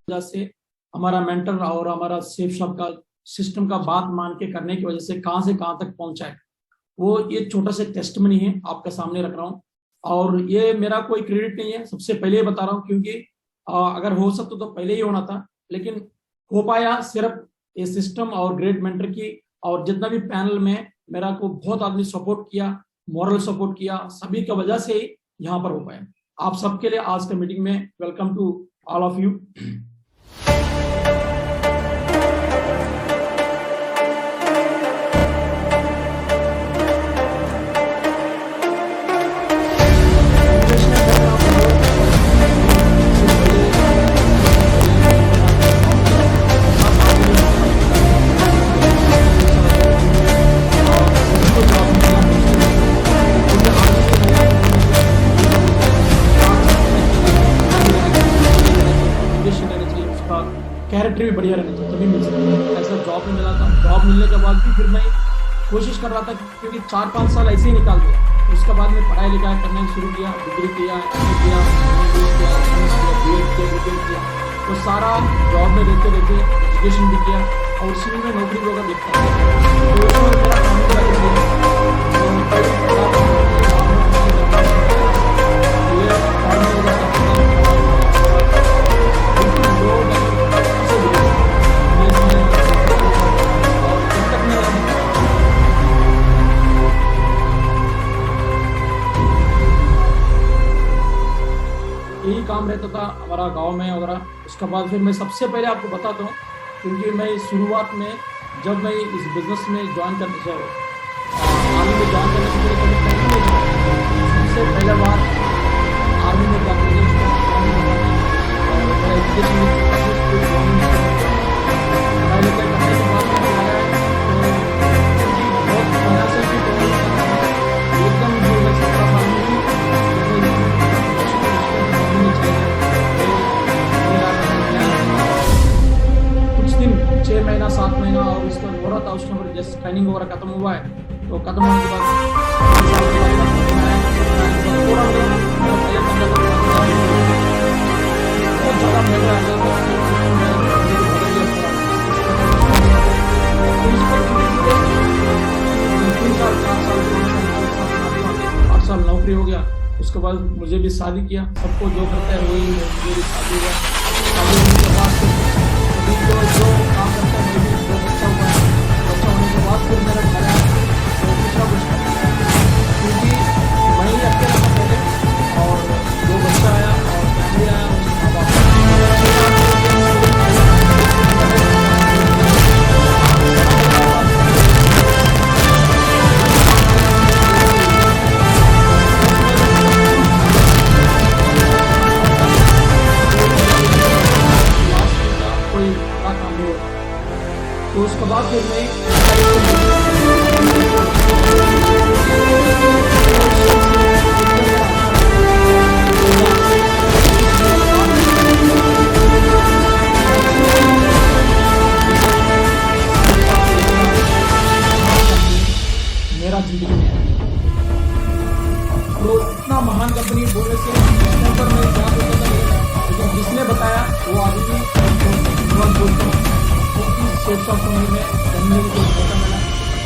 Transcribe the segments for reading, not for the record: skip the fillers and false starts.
वजह से हमारा मेंटर और हमारा सेफ शॉप का सिस्टम का बात मान के करने की वजह से कहां तक पहुंचा है, वो ये छोटा सा टेस्टमनी है आपके सामने रख रहा हूँ। और ये मेरा कोई क्रेडिट नहीं है, सबसे पहले ही बता रहा हूँ, क्योंकि अगर हो सकता तो पहले ही होना था, लेकिन हो पाया सिर्फ ये सिस्टम और ग्रेट मेंटर की और जितना भी पैनल में मेरा को बहुत आदमी सपोर्ट किया, मॉरल सपोर्ट किया, सभी की वजह से ही यहाँ पर हो पाया। आप सबके लिए आज के मीटिंग में welcome to all of you. Character भी बढ़िया रहना चाहिए तभी मिल सकता है। ऐसा जॉब में मिला था, जॉब मिलने के बाद भी फिर मैं कोशिश कर रहा था, क्योंकि 4-5 साल ऐसे ही निकाल दिया। उसके बाद में पढ़ाई लिखाई करना शुरू किया, डिग्री किया, किया, तो सारा जॉब में रहते रहते एजुकेशन भी किया और उसी में नौकरी वगैरह देखता यही काम रहता था हमारा गांव में वगैरह। उसके बाद फिर मैं सबसे पहले आपको बताता हूँ, क्योंकि मैं शुरुआत में जब मैं इस बिजनेस में ज्वाइन करने से आर्मी में ज्वाइन करने से पहले सबसे पहले बार आर्मी में कुछ दिन 6 महीना 7 महीना और उसका हो रहा था। उसके ऊपर जैसे ट्रेनिंग वगैरह खत्म हुआ है, तो खत्म होने के बाद बहुत ज़्यादा मजा आया। 8 साल नौकरी हो गया। उसके बाद मुझे भी शादी किया, सबको जो करता है वही मुझे भी शादी हुआ। शादी होने के बाद अभी जो काम करता है मैं भी बच्चा हुआ है। बच्चा होने के बाद फिर मेरा घर आया तो दूसरा कुछ करता, क्योंकि मैं ही अकेला था पहले, और जो बच्चा आया और फैमिली आया उसके माँ बाप तो उसके बाद फिर मैं मेरा जिंदगी में तो इतना महान कंपनी बोलने से पर मैं क्या बोलता था, लेकिन जिसने बताया वो अभी भी बोलता हूँ। सेफ शॉप कंपनी में जन्म को मौका मिला,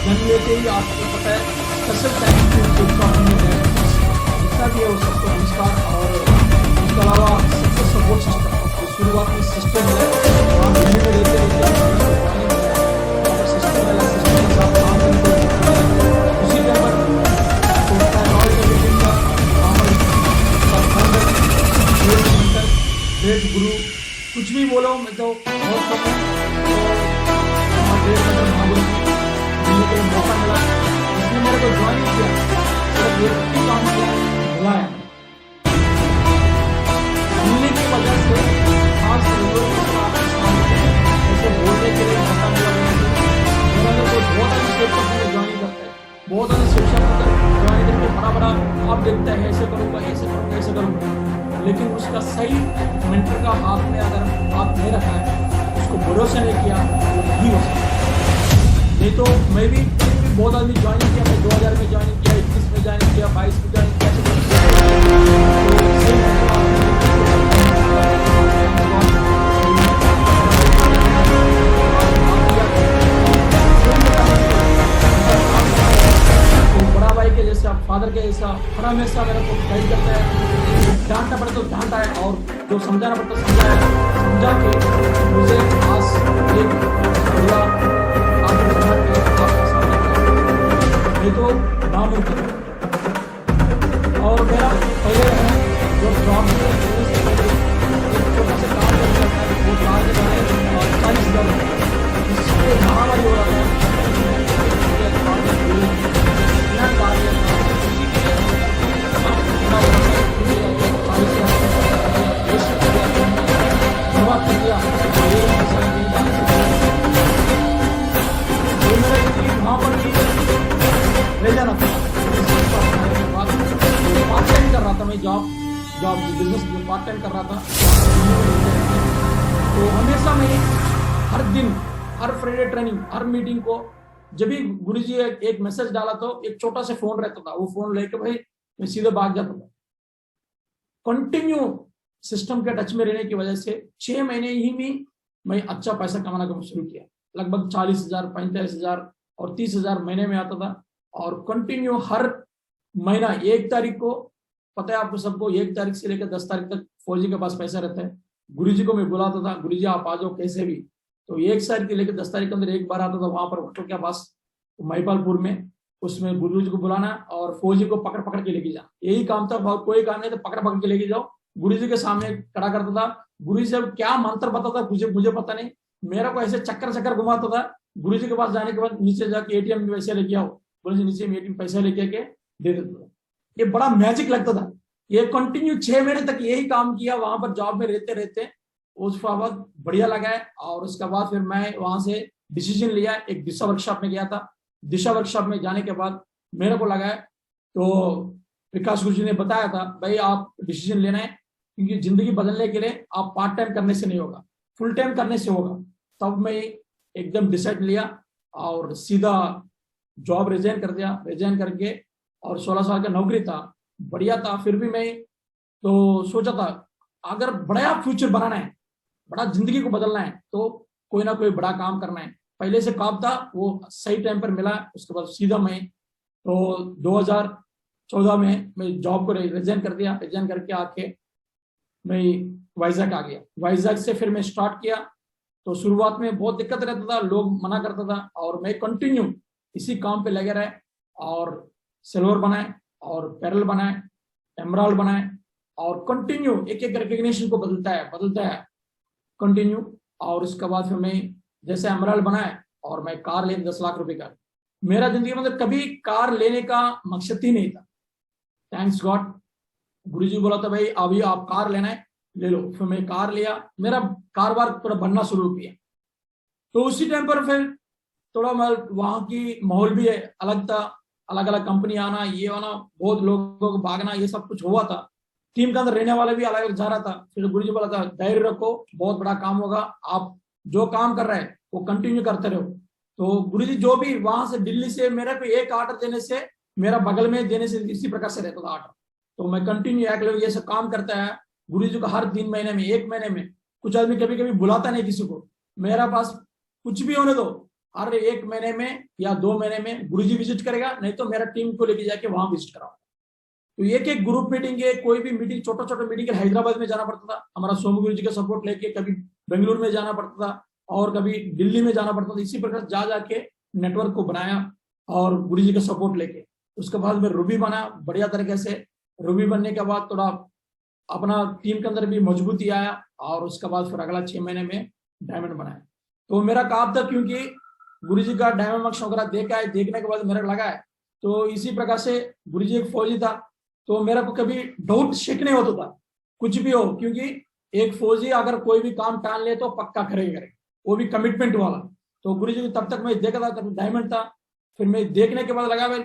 जन्म लेते ही आपको पता है special time safe shop company में जितना भी है वो सबको नमस्कार। और इसके अलावा सबसे सपोर्ट सिस्टम तो शुरुआत में सिस्टम है, वहाँ में रहते सिस्टम वाला सिस्टम के साथ काम करते उसी के ऊपर ग्रेट गुरु कुछ भी बोलो, मैं तो बहुत कम मौका मिला। इसने मेरे को ज्वाइन किया, सिर्फ एक ही काम किया, बुलाया। मिलने की वजह से खास ऐसे बोलने के लिए मौका मिला। मेरा मेरे को बहुत अधिक शिक्षा ज्वाइन करता है, बहुत अधिक शिक्षा ज्वाइन करके बड़ा आप देखते हैं ऐसे करूँगा ऐसे करूँगा ऐसे करूँगा, लेकिन उसका सही मेंटर का हाथ में अगर हाथ नहीं रखा है, उसको भरोसा नहीं किया, वो नहीं हो सकता। नहीं तो मैं भी बहुत आदमी ज्वाइन किया, मैं 2000 में ज्वाइन किया, 21 में ज्वाइन किया, 22 में ज्वाइन किया, हमेशा मेरे को गाइड करता है, डांटना पड़े तो डांटा है और जो समझाना पड़ता है समझाया, समझा के मुझे आज एक बढ़िया काम बना के आपके सामने ये तो नामुमकिन है। और मेरा पहले जो जॉब में एक छोटा सा काम करता था वो कार्य बनाए 40,000 जिससे महामारी हो रहा था वहाँ पर रह जाना था। पार्ट टाइम कर रहा था मैं, जॉब बिजनेस पार्ट टाइम कर रहा था। तो हमेशा मैं हर दिन, हर फ्राइडे ट्रेनिंग, हर मीटिंग को जब भी गुरुजी एक मैसेज डाला तो एक छोटा सा फोन रहता था, वो फोन लेके भाई मैं सीधे भाग जाता था। कंटिन्यू सिस्टम के टच में रहने की वजह से 6 महीने ही में मैं अच्छा पैसा कमाना शुरू किया। लगभग 40,000, 45,000 और 30,000 महीने में आता था। और कंटिन्यू हर महीना 1 तारीख को, पता है आपको सबको, 1 तारीख से लेकर 10 तारीख तक फौजी के पास पैसा रहता है। गुरुजी को मैं बुलाता था, गुरुजी आप आ जाओ कैसे भी। तो 1 तारीख से लेकर 10 तारीख के अंदर एक बार आता था वहां पर होटल के पास महिपालपुर में, उसमें गुरुजी को बुलाना और फौजी को पकड़ पकड़ के लेके जाना, यही काम था। और कोई काम नहीं तो पकड़ पकड़ के लेके जाओ, गुरुजी के सामने खड़ा करता था। गुरुजी से क्या मंत्र बताता मुझे पता नहीं, मेरा को ऐसे चक्कर घुमाता था। गुरुजी के पास जाने के बाद नीचे जाके एटीएम में पैसे लेके आओ, गुरुजी नीचे में एटीएम पैसे लेके के दे देता था। ये बड़ा मैजिक लगता था। ये कंटिन्यू 6 महीने तक यही काम किया वहां पर जॉब में रहते रहते। उसके बाद बढ़िया लगा है। और उसके बाद फिर मैं वहां से डिसीजन लिया, एक दिशा वर्कशॉप में गया था। दिशा वर्कशॉप में जाने के बाद मेरे को लगा है, तो विकास गुरुजी ने बताया था भाई आप डिसीजन लेना है, क्योंकि जिंदगी बदलने के लिए आप पार्ट टाइम करने से नहीं होगा, फुल टाइम करने से होगा। तब मैं एकदम डिसाइड लिया और सीधा जॉब रिजाइन कर दिया। रिजाइन करके और 16 साल का नौकरी था, बढ़िया था। फिर भी मैं तो सोचा था अगर बड़ा फ्यूचर बनाना है, बड़ा जिंदगी को बदलना है, तो कोई ना कोई बड़ा काम करना है। पहले से काम था वो सही टाइम पर मिला। उसके बाद सीधा मैं तो 2014 में मैं जॉब को रिजाइन कर दिया। रिजाइन करके आके मैं वाइजैक आ गया। वाइजैक से फिर मैं स्टार्ट किया। तो शुरुआत में बहुत दिक्कत रहता था, लोग मना करता था, और मैं कंटिन्यू इसी काम पे लगे रहे और सिल्वर बनाए और पैरल बनाए, एमराल्ड बनाए, और कंटिन्यू एक एक रिकग्निशन को बदलता है कंटिन्यू। और उसके बाद फिर मैं जैसे एमराल्ड बनाए और मैं कार ले 10 लाख रुपए का। मेरा जिंदगी में कभी कार लेने का मकसद ही नहीं था। थैंक्स गॉड, गुरुजी बोला था भाई अभी आप कार लेना है ले लो। फिर मैं कार लिया, मेरा कारोबार पूरा बनना शुरू किया। तो उसी टाइम पर फिर थोड़ा वहां की माहौल भी अलग था, अलग अलग कंपनी आना, ये आना, बहुत लोगों को भागना, ये सब कुछ हुआ था। टीम के अंदर रहने वाले भी अलग जा रहा था। फिर गुरुजी बोला था धैर्य रखो, बहुत बड़ा काम होगा, आप जो काम कर रहे हैं वो कंटिन्यू करते रहो। तो गुरुजी जो भी वहां से दिल्ली से मेरे को एक ऑर्डर देने से, मेरा बगल में देने से इसी प्रकार से रहता था ऑर्डर। तो मैं कंटिन्यू एक लोग ये सब काम करता है। गुरुजी को हर 3 महीने में, 1 महीने में, कुछ आदमी कभी कभी बुलाता नहीं किसी को, मेरा पास कुछ भी होने दो, हर 1 महीने में या 2 महीने में गुरुजी विजिट करेगा, नहीं तो मेरा टीम को लेके जाके वहां विजिट कराऊंगा। तो एक एक ग्रुप मीटिंग है, कोई भी मीटिंग, छोटा छोटा मीटिंग हैदराबाद में जाना पड़ता था, हमारा सोमू गुरुजी का सपोर्ट लेके, कभी बेंगलुरु में जाना पड़ता था और कभी दिल्ली में जाना पड़ता था। इसी प्रकार जा जाके नेटवर्क को बनाया और गुरुजी का सपोर्ट लेके। उसके बाद में रूबी बना बढ़िया तरीके से। रूबी बनने के बाद थोड़ा अपना टीम के अंदर भी मजबूती आया, और उसके बाद फिर अगला 6 महीने में डायमंड बनाया। तो मेरा काम था, क्योंकि गुरुजी का डायमंड मार्क्स वगैरह देखा है, देखने के बाद मेरा लगा है। तो इसी प्रकार से गुरुजी एक फौजी था, तो मेरा को कभी डाउट शेक नहीं होता था कुछ भी हो, क्योंकि एक फौजी अगर कोई भी काम टाल ले तो पक्का करेगा, वो भी कमिटमेंट वाला। तो गुरुजी तब तक मैं देखा था, तब डायमंड था। फिर मैं देखने के बाद लगा भाई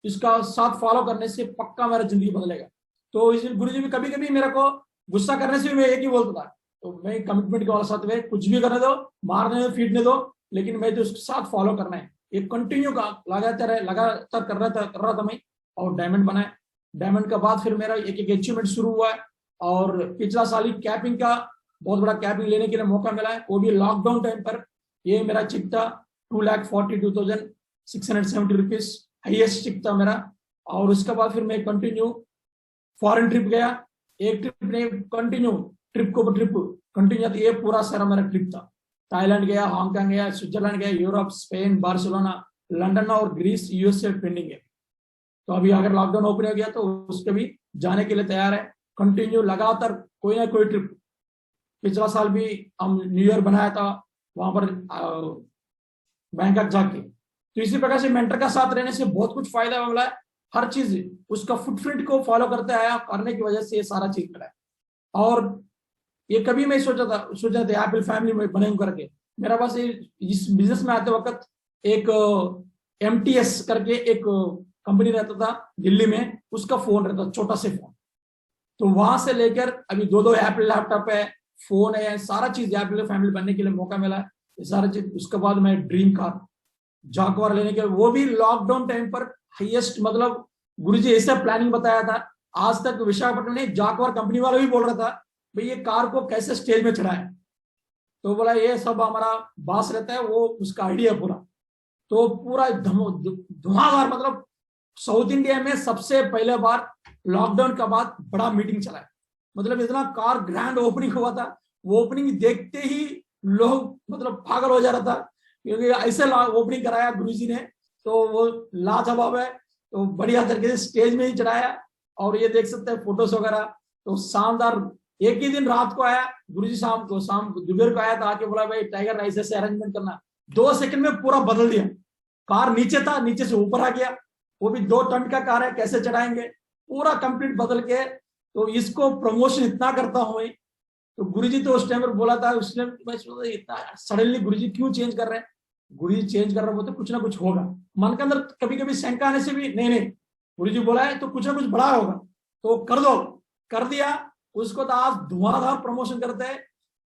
इसका साथ फॉलो करने से पक्का मेरा जिंदगी बदलेगा। तो इस गुरुजी भी कभी कभी मेरे को गुस्सा करने से भी मैं एक ही बोलता था, तो मैं कमिटमेंट के वाला साथ में कुछ भी करने दो, मारने दो, फीटने दो, लेकिन मैं तो उसके साथ फॉलो करना है। एक कंटिन्यू का लगातार कर रहा था मैं, और डायमंड बनाए। डायमंड के बाद फिर मेरा एक एक अचीवमेंट शुरू हुआ है। और पिछला साल ही कैपिंग का बहुत बड़ा कैपिंग लेने के लिए मौका मिला है, वो भी लॉकडाउन टाइम पर। ये मेरा चिक था 2,42,670 रुपीज, हाइएस्ट चिक था मेरा। और उसके बाद फिर मैं कंटिन्यू फॉरेन ट्रिप गया, एक ट्रिप नहीं कंटिन्यू, ट्रिप को ट्रिप कंटिन्यू जाती, ये पूरा सारा मेरा ट्रिप था। थाईलैंड गया, हांगकांग गया, स्विट्जरलैंड गया, यूरोप, स्पेन, बार्सिलोना, लंदन और ग्रीस, यूएसए पेंडिंग है। तो अभी अगर लॉकडाउन ओपन हो गया तो उसके भी जाने के लिए तैयार है। कंटिन्यू लगातार कोई ना कोई ट्रिप। पिछला साल भी हम न्यू ईयर बनाया था वहां पर बैंकॉक जाके। तो इसी प्रकार से मेंटर का साथ रहने से बहुत कुछ फायदा मिला है। हर चीज उसका फुटप्रिंट को फॉलो करते आया, करने की वजह से ये सारा चीज मिला है। और ये कभी मैं सोचा था एप्पल फैमिली में बने करके। मेरा पास इस बिजनेस में आते वक्त एक MTS करके एक कंपनी रहता था दिल्ली में, उसका फोन रहता था, छोटा से फोन। तो वहां से लेकर अभी दो एप्पल लैपटॉप है, फोन है, सारा चीज एप्पल फैमिली बनने के लिए मौका मिला है, ये सारा चीज। उसके बाद मैं ड्रीम कार जागवार लेने के, वो भी लॉकडाउन टाइम पर हाईएस्ट, मतलब गुरुजी ऐसा प्लानिंग बताया था। आज तक विशाखापट्टनम ने जागवार कंपनी वाला भी बोल रहा था भाई ये कार को कैसे स्टेज में चढ़ाए। तो बोला ये सब हमारा बॉस रहता है, वो उसका आइडिया पूरा। तो पूरा धुआंधार, मतलब साउथ इंडिया में सबसे पहले बार लॉकडाउन के बाद बड़ा मीटिंग चला है। मतलब इतना कार ग्रैंड ओपनिंग हुआ था, वो ओपनिंग देखते ही लोग मतलब पागल हो जा रहा था, क्योंकि ऐसे ओपनिंग कराया गुरुजी ने। तो वो लाजवाब है। तो बढ़िया तरीके से स्टेज में ही चढ़ाया, और ये देख सकते हैं फोटोज वगैरह। तो शानदार। एक ही दिन रात को आया गुरुजी, शाम को दोपहर को आया था, आके बोला भाई टाइगर राइस से अरेंजमेंट करना। 2 सेकंड में पूरा बदल दिया। कार नीचे था, नीचे से ऊपर आ गया, वो भी 2 टन का कार है, कैसे चढ़ाएंगे, पूरा कंप्लीट बदल के। तो इसको प्रमोशन इतना करता हूं। तो गुरुजी तो उस टाइम पर बोला था, उसने मैं सोचा इतना सडनली गुरुजी क्यों चेंज कर रहे हैं। गुरुजी चेंज कर रहे हो तो कुछ ना कुछ होगा। मन के अंदर कभी कभी शंका आने से भी नहीं गुरुजी बोला है तो कुछ ना कुछ बड़ा होगा, तो कर दो। कर दिया उसको। तो आज धुआंधार प्रमोशन करते हैं।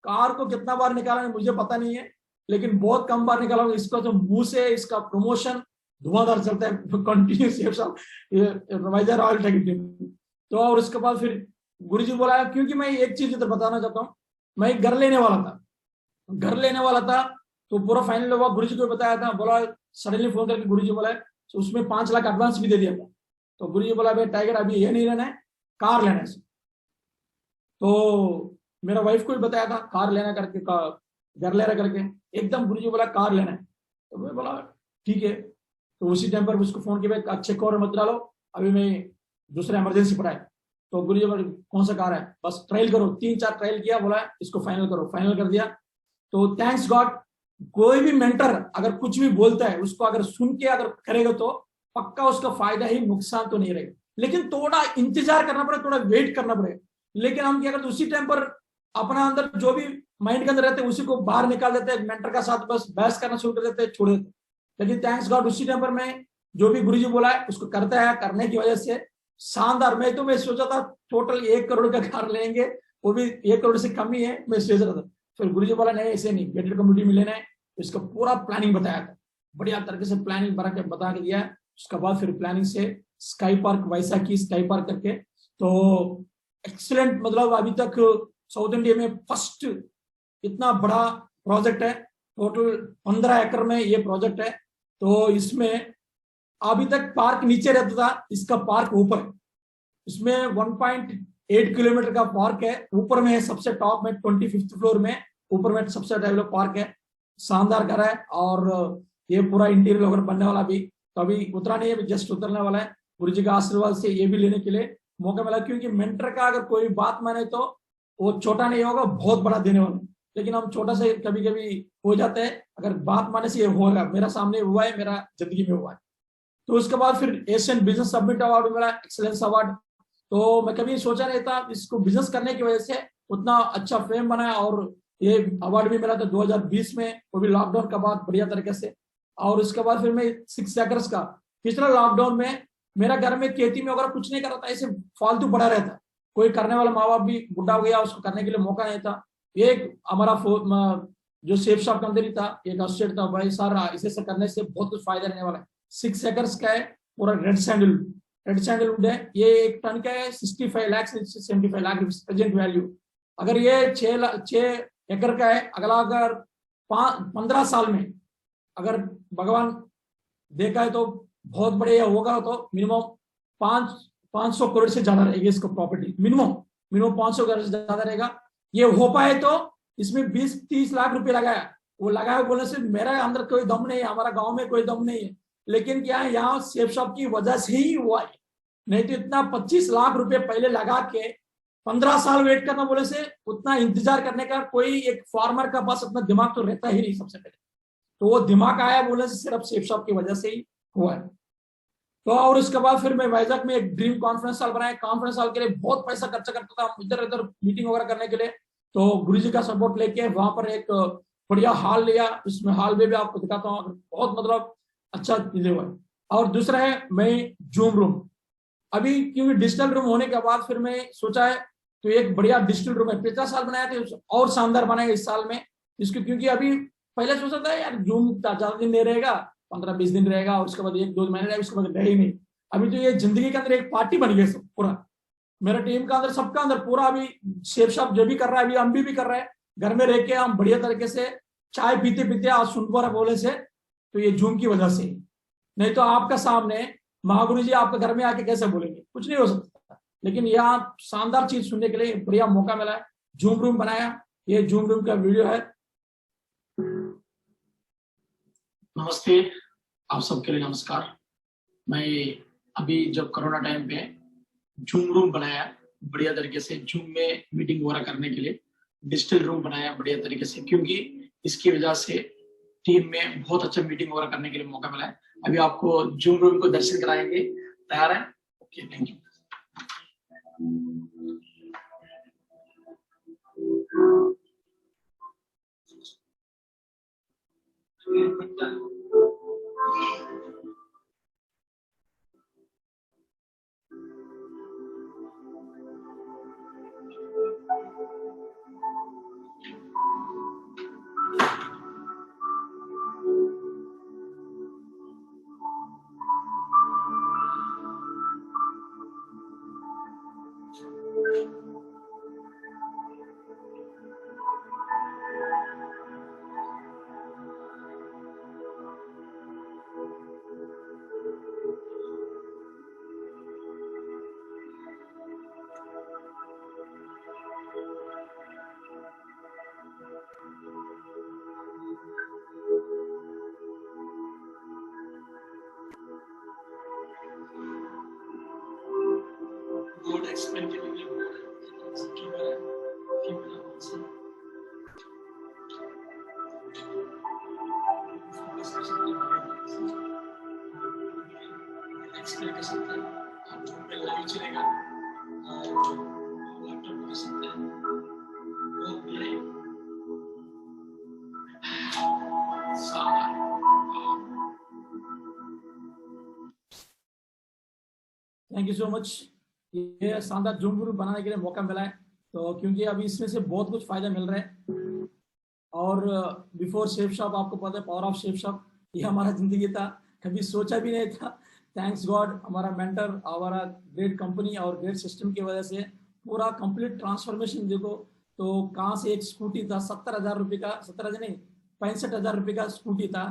कार को कितना बार निकाला मुझे पता नहीं है, लेकिन बहुत कम बार निकाला। इसका जो मुंह से इसका प्रमोशन धुआंधार चलता है कंटिन्यू ऑयल टैंक। तो और उसके बाद फिर गुरुजी बोला, क्योंकि मैं एक चीज इधर बताना चाहता हूँ, मैं घर लेने वाला था। तो पूरा फाइनल हुआ, गुरुजी को बताया था, बोला सडनली फोन करके गुरुजी बोला तो उसमें 5 लाख एडवांस भी दे दिया था। तो गुरुजी बोला भाई टाइगर अभी ये नहीं लेना है, कार लेना है। तो मेरा वाइफ को भी बताया था कार लेना करके, घर लेना करके। एकदम गुरुजी बोला कार लेना है। तो मैं बोला ठीक है। तो उसी टाइम पर उसको फोन किया, अच्छे और मत डालो, अभी मैं दूसरा इमरजेंसी पड़ा है। तो गुरुजी बोले कौन सा कार है, बस ट्रायल करो। 3-4 ट्रायल किया, बोला इसको फाइनल करो, फाइनल कर दिया। तो थैंक्स गॉड, कोई भी मेंटर अगर कुछ भी बोलता है उसको अगर सुन के अगर करेगा तो पक्का उसका फायदा ही, नुकसान तो नहीं रहेगा। लेकिन थोड़ा इंतजार करना पड़ेगा, थोड़ा वेट करना पड़ेगा। लेकिन हम क्या करते उसी टाइम पर अपना अंदर जो भी माइंड के अंदर रहते हैं उसी को बाहर निकाल देते हैं, मेंटर का साथ बस बहस करना शुरू कर देते हैं, छोड़ देते हैं। लेकिन थैंक्स गॉड उसी टाइम पर मैं जो भी गुरुजी बोला है उसको करता है, करने की वजह से शानदार। मैं सोचा था टोटल 1 करोड़ का कार लेंगे, वो भी 1 करोड़ से कम ही है, मैं सोच रहा था। फिर गुरुजी बोला नहीं ऐसे नहीं, गेटेड कम्युनिटी में लेना है। इसका पूरा प्लानिंग बताया था, बढ़िया तरीके से प्लानिंग बता के दिया। उसके बाद फिर प्लानिंग से sky park, Vaisakhi sky park करके, तो एक्सीलेंट, मतलब अभी तक साउथ इंडिया में फर्स्ट इतना बड़ा प्रोजेक्ट है। टोटल 15 एकड़ में ये प्रोजेक्ट है। तो इसमें अभी तक पार्क नीचे रहता था, इसका पार्क ऊपर। इसमें 1.8 किलोमीटर का पार्क है, ऊपर में सबसे टॉप में 25th फ्लोर में ऊपर में सबसे डेवलप पार्क है। शानदार घर है, और ये पूरा इंटीरियर वगैरह बनने वाला भी। तो अभी उतरा नहीं है, अभी जस्ट उतरने वाला है। गुरुजी का आशीर्वाद से ये भी लेने के लिए मौका मिला, क्योंकि मेंटर का अगर कोई बात माने तो वो छोटा नहीं होगा, बहुत बड़ा देने वाला। लेकिन हम छोटा से कभी कभी हो जाते हैं, अगर बात माने से ये होगा। मेरा सामने हुआ है, मेरा जिंदगी में हुआ है। तो उसके बाद फिर एशियन बिजनेस समिट अवार्ड मिला, एक्सीलेंस अवार्ड। तो मैं कभी सोचा नहीं था, इसको बिजनेस करने की वजह से उतना अच्छा फेम बनाया, और ये अवार्ड भी मिला था 2020 में, वो भी लॉकडाउन के बाद बढ़िया तरीके से। और उसके बाद फिर मैं 6 एकर्स का, पिछला लॉकडाउन में मेरा घर में खेती में वगैरह कुछ नहीं कर रहा था, ऐसे फालतू पड़ा रहता। कोई करने वाला माँ बाप भी बुढ़ा हो गया, उसको करने के लिए मौका नहीं था। एक हमारा जो सेफ शॉप के अंदर ही था, एक एसोसिएट था, भाई सारा इसे करने से बहुत कुछ फायदा रहने वाला है। 6 एकर्स का है, पूरा रेड सैंडलवुड है। ये 1 टन का है, 65 लाख से 75 लाख प्रेजेंट वैल्यू। अगर ये 6 एकड़ का है, अगर 15 साल में अगर भगवान देखा है तो बहुत बढ़िया होगा, तो मिनिमम 500 करोड़ से ज्यादा रहेगी इसको प्रॉपर्टी, मिनिमम 500 करोड़ से ज्यादा रहेगा। ये हो पाए तो इसमें 20-30 लाख रुपए लगाया, वो लगाया बोलने से मेरा अंदर कोई दम नहीं है, हमारा गांव में कोई दम नहीं है, लेकिन क्या है यहाँ सेफ शॉप की वजह से ही हुआ है। नहीं तो इतना 25 लाख रुपए पहले लगा के 15 साल वेट करना बोले से, उतना इंतजार करने का कोई एक फार्मर का पास अपना दिमाग तो रहता ही नहीं सबसे पहले। तो वो दिमाग आया बोले से सिर्फ सेफ शॉप की वजह से ही हुआ है। तो और उसके बाद फिर मैं वाइजैक में एक ड्रीम कॉन्फ्रेंस हॉल बनाया। कॉन्फ्रेंस हॉल के लिए बहुत पैसा खर्चा करता था इधर उधर मीटिंग वगैरह करने के लिए, तो गुरुजी का सपोर्ट लेके वहां पर एक बढ़िया हॉल लिया। उसमें हॉल में भी आपको दिखाता हूँ, बहुत मतलब अच्छा चीजें हुआ है। और दूसरा है मैं जूम रूम, अभी क्योंकि डिजिटल रूम होने के बाद फिर मैं सोचा है तो एक बढ़िया डिजिटल रूम है, पिछला साल बनाया था और शानदार बनाया इस साल में इसको, क्योंकि अभी पहले सोचा था यार जूम ज्यादा दिन नहीं रहेगा, 15-20 दिन रहेगा और उसके बाद 1-2 महीने रहेगा, उसके बाद रहे ही नहीं। अभी तो ये जिंदगी के अंदर एक पार्टी बन गई सब पूरा, मेरा टीम का अंदर सबका अंदर पूरा अभी सेफ शॉप जो भी कर रहा है, अभी हम भी कर रहे हैं घर में रह के, हम बढ़िया तरीके से चाय पीते पीते आज सुन पा रहे बोले से, तो ये जूम की वजह से। नहीं तो आपका सामने महागुरु जी आपके घर में आके कैसे बोलेंगे, कुछ नहीं हो सकता। लेकिन यहाँ शानदार चीज सुनने के लिए बढ़िया मौका मिला है, जूम रूम बनाया। ये जूम रूम का वीडियो है। नमस्ते, आप सबके लिए नमस्कार। मैं अभी जब कोरोना टाइम पे जूम रूम बनाया बढ़िया तरीके से, जूम में मीटिंग वगैरह करने के लिए डिजिटल रूम बनाया बढ़िया तरीके से, क्योंकि इसकी वजह से टीम में बहुत अच्छा मीटिंग वगैरह करने के लिए मौका मिला है। अभी आपको जूम रूम को दर्शन कराएंगे, तैयार है? Okay, thank you. Board explain के लिए एक्सप्लेन कर सकते हैं, आप जूम पे लाइव चलेगा और लैपटॉप कर सकते हैं। Thank you so much. ये शानदार जूम ग्रुप बनाने के लिए मौका मिला है, तो क्योंकि अभी इसमें से बहुत कुछ फायदा मिल रहा है। और बिफोर सेफ शॉप आपको पता है पावर ऑफ सेफ शॉप, ये हमारा जिंदगी था, कभी सोचा भी नहीं था। थैंक्स गॉड, हमारा मेंटर, हमारा ग्रेट कंपनी और ग्रेट सिस्टम की वजह से पूरा कंप्लीट ट्रांसफॉर्मेशन। देखो तो कहाँ से एक स्कूटी था 70,000 रुपये का, 70,000 नहीं 65,000 रुपये का स्कूटी था,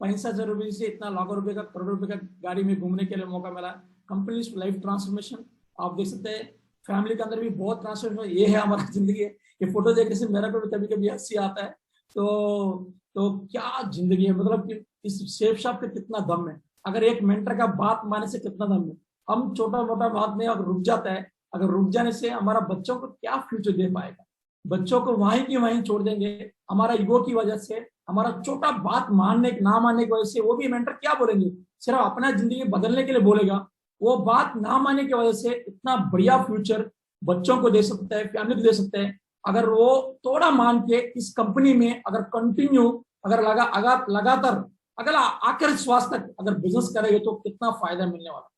65,000 रुपये से इतना लाखों रुपए का, करोड़ रुपए का गाड़ी में घूमने के लिए मौका मिला। कंप्लीट लाइफ ट्रांसफॉर्मेशन आप देख सकते हैं, फैमिली के अंदर भी बहुत ट्रांसफॉर्मेशन। ये है हमारा जिंदगी है। ये फोटो देखने से मेरा को भी कभी कभी हंसी आता है। तो क्या जिंदगी है, मतलब कि इस सेफ शॉप पे कितना दम है, अगर एक मेंटर का बात मानने से कितना दम है। हम छोटा मोटा बात में अगर रुक जाता है, अगर रुक जाने से हमारा बच्चों को क्या फ्यूचर दे पाएगा, बच्चों को वहीं की वहीं छोड़ देंगे। हमारा ईगो की वजह से, हमारा छोटा बात मानने ना मानने की वजह से, वो भी मेंटर क्या बोलेंगे, सिर्फ अपना जिंदगी बदलने के लिए बोलेगा। वो बात ना मानने की वजह से इतना बढ़िया फ्यूचर बच्चों को दे सकता है, फैमिली को दे सकता है। अगर वो थोड़ा मान के इस कंपनी में अगर कंटिन्यू अगर लगातार अगर आखिर श्वास तक अगर बिजनेस करेंगे तो कितना फायदा मिलने वाला।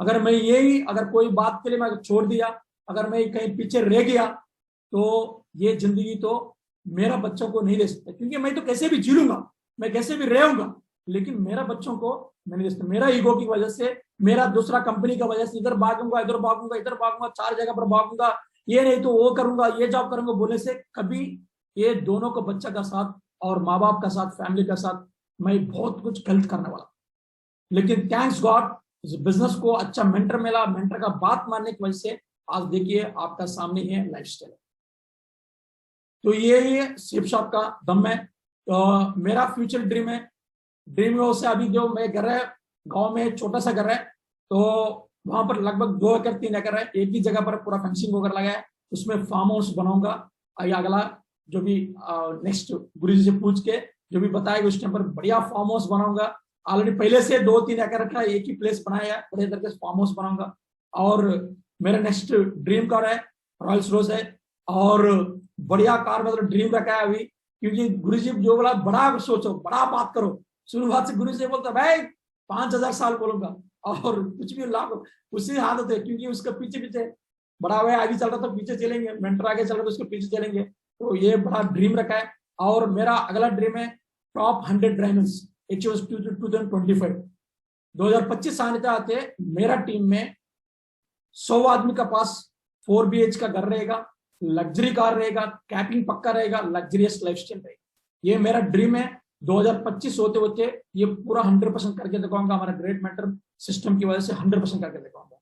अगर मैं यही अगर कोई बात के लिए मैं छोड़ दिया, अगर मैं कहीं पीछे रह गया, तो ये जिंदगी तो मेरा बच्चों को नहीं दे सकता, क्योंकि मैं तो कैसे भी जी लूंगा, मैं कैसे भी रहूंगा, लेकिन मेरा बच्चों को मैं नहीं दे सकता। मेरा ईगो की वजह से, मेरा दूसरा कंपनी की वजह से इधर भागूंगा, इधर भागूंगा, इधर भागूंगा, 4 जगह पर भागूंगा, ये नहीं तो वो करूंगा, ये जॉब करूंगा बोलने से कभी ये दोनों को बच्चा का साथ और माँ बाप का साथ, फैमिली का साथ मैं बहुत कुछ गलत करने वाला। लेकिन थैंक्स गॉड बिजनेस को अच्छा मेंटर मिला, मेंटर का बात मानने की वजह से आज देखिए आपका सामने ही है लाइफस्टाइल। तो ये ही शेप शॉप का दम है। तो मेरा फ्यूचर ड्रीम है, ड्रीम हाउस से अभी जो मैं घर है, गांव में छोटा सा घर है, तो वहां पर लगभग 2 एकड़ 3 एकड़ है, एक ही जगह पर पूरा फेंसिंग वगैरह लगा है, उसमें फार्म हाउस बनाऊंगा। आगे अगला जो भी नेक्स्ट गुरु जी से पूछ के जो भी बताएगा उस टाइम पर बढ़िया फार्म हाउस बनाऊंगा। ऑलरेडी पहले से 2-3 एकड़ का एक ही प्लेस बनाया है, बड़े तरीके से फार्म हाउस बनाऊंगा। और मेरा नेक्स्ट ड्रीम कार है रॉयल्स रोज है, और बढ़िया कार मतलब ड्रीम रखा है अभी, क्योंकि गुरु जी जो बोला बड़ा सोचो, बड़ा बात करो। शुरुआत से गुरु जी बोलता भाई 5,000 साल बोलूंगा, और कुछ भी लाख उसी आदत है, क्योंकि उसके पीछे पीछे बड़ा भाई आगे चल रहा तो पीछे चलेंगे, मेंटर आगे चल रहा तो उसके पीछे चलेंगे। तो ये बड़ा ड्रीम रखा है। और मेरा अगला ड्रीम है टॉप 100 डायमंड्स अचीव 2025। 2025 आने आते मेरा टीम में 100 आदमी का पास 4 BH का घर रहेगा, लग्जरी कार रहेगा, कैपिंग पक्का रहेगा, लग्जरियस लाइफस्टाइल रहेगा। ये मेरा ड्रीम है। 2025 होते होते ये पूरा 100% करके दिखाऊंगा, हमारा ग्रेट मेंटर सिस्टम की वजह से 100% करके दिखाऊंगा।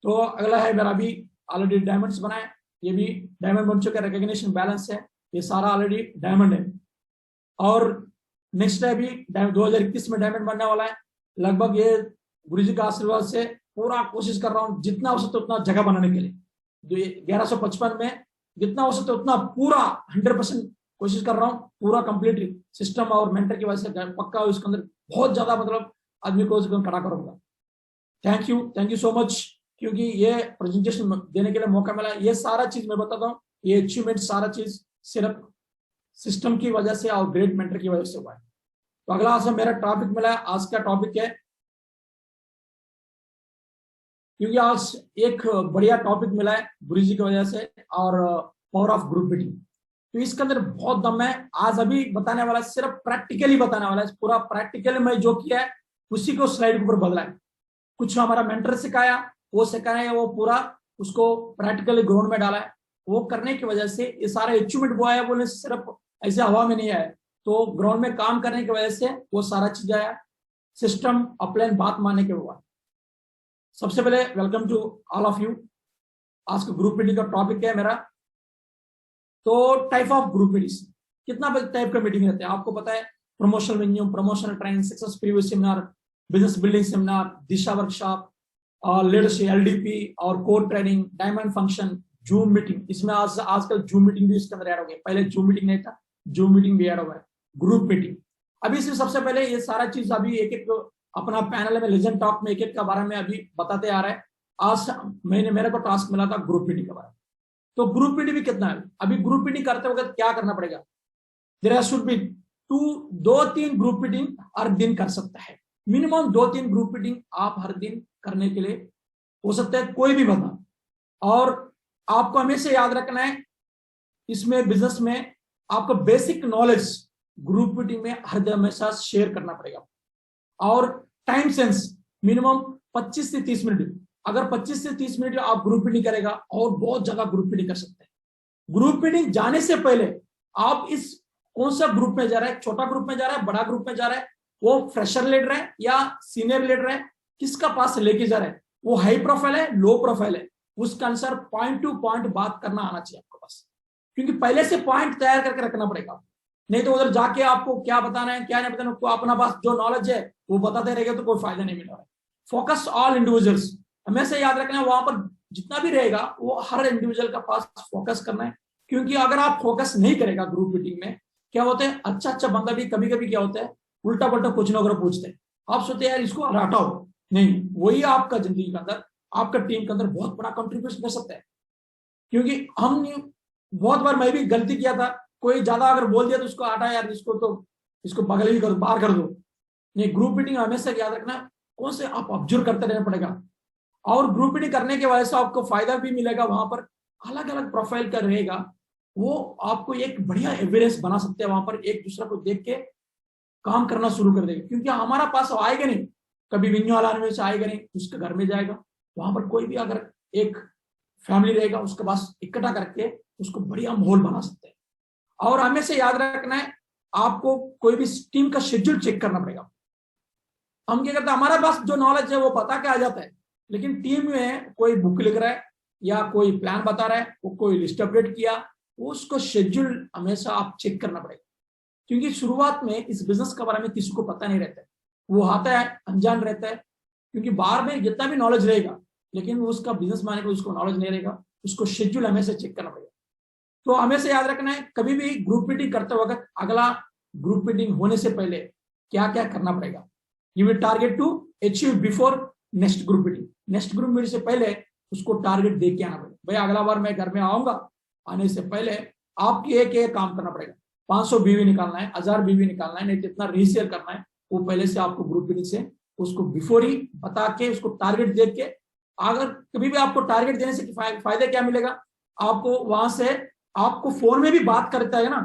तो अगला है मेरा अभी ऑलरेडी डायमंड्स बनाए, ये भी डायमंड बन चुका है, रिकॉग्निशन बैलेंस है, ये सारा ऑलरेडी डायमंड है। और नेक्स्ट है अभी 2021 में डायमंड बनने वाला है। लगभग ये गुरु जी का आशीर्वाद से पूरा कोशिश कर रहा हूँ जितना हो सकता उतना जगह बनाने के लिए। 1155 में जितना हो सकता उतना पूरा 100% कोशिश कर रहा हूँ, पूरा कंप्लीट सिस्टम और मेंटर की वजह से पक्का उसके अंदर बहुत ज्यादा मतलब आदमी को खड़ा करूंगा। थैंक यू सो मच, क्योंकि ये प्रेजेंटेशन देने के लिए मौका मिला। ये सारा चीज मैं बताता हूँ, ये अचीवमेंट सारा चीज सिर्फ सिस्टम की वजह से और ग्रेट मेंटर की वजह से हुआ है। तो अगला आज मेरा टॉपिक मिला है, आज का टॉपिक है, क्योंकि आज एक बढ़िया टॉपिक मिला है गुरु जी की वजह से, और पावर ऑफ ग्रुप मीटिंग। तो इसके अंदर बहुत दम है। आज अभी बताने वाला सिर्फ प्रैक्टिकली बताने वाला है, पूरा प्रैक्टिकली मैं जो किया है उसी को स्लाइड के ऊपर बदला है। कुछ हमारा मेंटर सिखाया, वो सिखाया, वो पूरा उसको प्रैक्टिकली ग्राउंड में डाला है। वो करने की वजह से ये सारा अचीवमेंट वो आया, बोले सिर्फ ऐसे हवा में नहीं आया, तो ग्राउंड में काम करने की वजह से वो सारा चीज आया, सिस्टम अपलाइन बात मानने के हुआ। सबसे पहले welcome to all of you. आज का ग्रुप मीटिंग का टॉपिक है मेरा, तो टाइप ऑफ ग्रुप मीटिंग, कितना टाइप का मीटिंग रहते हैं आपको पता है। Promotional venue, promotional training, success preview seminar, business building seminar, Disha workshop, leadership LDP और core training, diamond function, Zoom meeting. इसमें आजकल जूम मीटिंग भी इसके अंदर ऐड हो गया, पहले जूम मीटिंग नहीं था, जूम मीटिंग भी ऐड हो गया, ग्रुप मीटिंग। अभी इसमें सबसे पहले ये सारा चीज अभी एक एक अपना पैनल में लेजेंड टॉक में एक एक का बारे में अभी बताते आ रहा है। आज मेरे को टास्क मिला था ग्रुप मीटिंग के बारे में। तो ग्रुप मीटिंग भी कितना है, अभी ग्रुप मीटिंग करते वक्त क्या करना पड़ेगा, there should be 2-3 group meeting हर दिन कर सकता है, मिनिमम 2-3 ग्रुप मीटिंग आप हर दिन करने के लिए हो सकता है, कोई भी बता। और आपको हमेशा याद रखना है इसमें बिजनेस में आपको बेसिक नॉलेज ग्रुप मीटिंग में हर दिन हमेशा शेयर करना पड़ेगा। और टाइम सेंस मिनिमम 25 से 30 मिनट, अगर 25 से 30 मिनट आप ग्रुप मीटिंग करेगा और बहुत ज्यादा ग्रुप मीटिंग कर सकते हैं। ग्रुप मीटिंग जाने से पहले आप इस कौन सा ग्रुप में जा रहा है, छोटा ग्रुप में जा रहा है, बड़ा ग्रुप में जा रहा है, वो फ्रेशर लीडर है या सीनियर लीडर है, किसका पास लेके जा रहा है, वो हाई प्रोफाइल है लो प्रोफाइल है, उसका अनुसार पॉइंट टू पॉइंट बात करना आना चाहिए आपके पास, क्योंकि पहले से पॉइंट तैयार करके रखना पड़ेगा। नहीं तो उधर जाके आपको क्या बताना है क्या नहीं बताना, तो अपना पास जो नॉलेज है वो बताते रहेगा तो कोई फायदा नहीं मिलेगा। फोकस ऑल इंडिविजुअल्स, हमेशा याद रखना है वहां पर जितना भी रहेगा वो हर इंडिविजुअल का पास फोकस करना है। क्योंकि अगर आप फोकस नहीं करेगा ग्रुप मीटिंग में, क्या होता है अच्छा बंदा भी कभी कभी क्या होता है उल्टा पल्टा कुछ ना कुछ पूछते हैं, आप सोचते हैं यार इसको हटाओ, नहीं, वही आपका जिंदगी के अंदर आपका टीम के अंदर बहुत बड़ा कंट्रीब्यूशन कर सकता है। क्योंकि हम बहुत बार मैं भी गलती किया था, कोई ज्यादा अगर बोल दिया तो उसको हटा यार, इसको बगल ही कर बाहर कर दो। नहीं, ग्रुप मीटिंग हमेशा याद रखना कौन से आप ऑब्जर्व करते रहना पड़ेगा। और ग्रुप मीटिंग करने के वजह से आपको फायदा भी मिलेगा, वहां पर अलग अलग प्रोफाइल का रहेगा, वो आपको एक बढ़िया एविडेंस बना सकते हैं, वहां पर एक दूसरे को देख के काम करना शुरू कर देगा। क्योंकि हमारा पास आएगा नहीं, कभी विन्यालान में से आएगा नहीं, उसके घर में जाएगा, वहां पर कोई भी अगर एक फैमिली रहेगा उसके पास इकट्ठा करके उसको बढ़िया माहौल बना सकते हैं। और हमें से याद रखना है आपको कोई भी टीम का शेड्यूल चेक करना पड़ेगा। हम क्या करते हैं, हमारे पास जो नॉलेज है वो बता के आ जाता है, लेकिन टीम में कोई बुक लिख रहा है या कोई प्लान बता रहा है, वो कोई लिस्ट अपडेट किया, वो उसको शेड्यूल हमेशा आप चेक करना पड़ेगा। क्योंकि शुरुआत में इस बिजनेस के बारे में किसी को पता नहीं रहता है, वो आता है अनजान रहता है, क्योंकि बाहर में जितना भी नॉलेज रहेगा लेकिन उसका बिजनेस माने को उसको नॉलेज नहीं रहेगा, उसको शेड्यूल हमेशा चेक करना पड़ेगा। तो हमेशा याद रखना है, कभी भी ग्रुप मीटिंग करते वक्त अगला ग्रुप मीटिंग होने से पहले क्या क्या करना पड़ेगा। You will target to achieve before next group meeting. Next group meeting से पहले उसको टारगेट दे के आना पड़ेगा। भाई अगला बार मैं घर में आऊंगा, आने से पहले आपकी एक काम करना पड़ेगा, 500 बीवी निकालना है, 1000 बीवी निकालना है, नहीं तो इतना रीसेल करना है। वो पहले से आपको ग्रुप मीटिंग से उसको बिफोर ही बता के उसको टारगेट दे के, अगर कभी भी आपको टारगेट देने से फायदा क्या मिलेगा आपको, वहां से आपको फोन में भी बात करता है ना,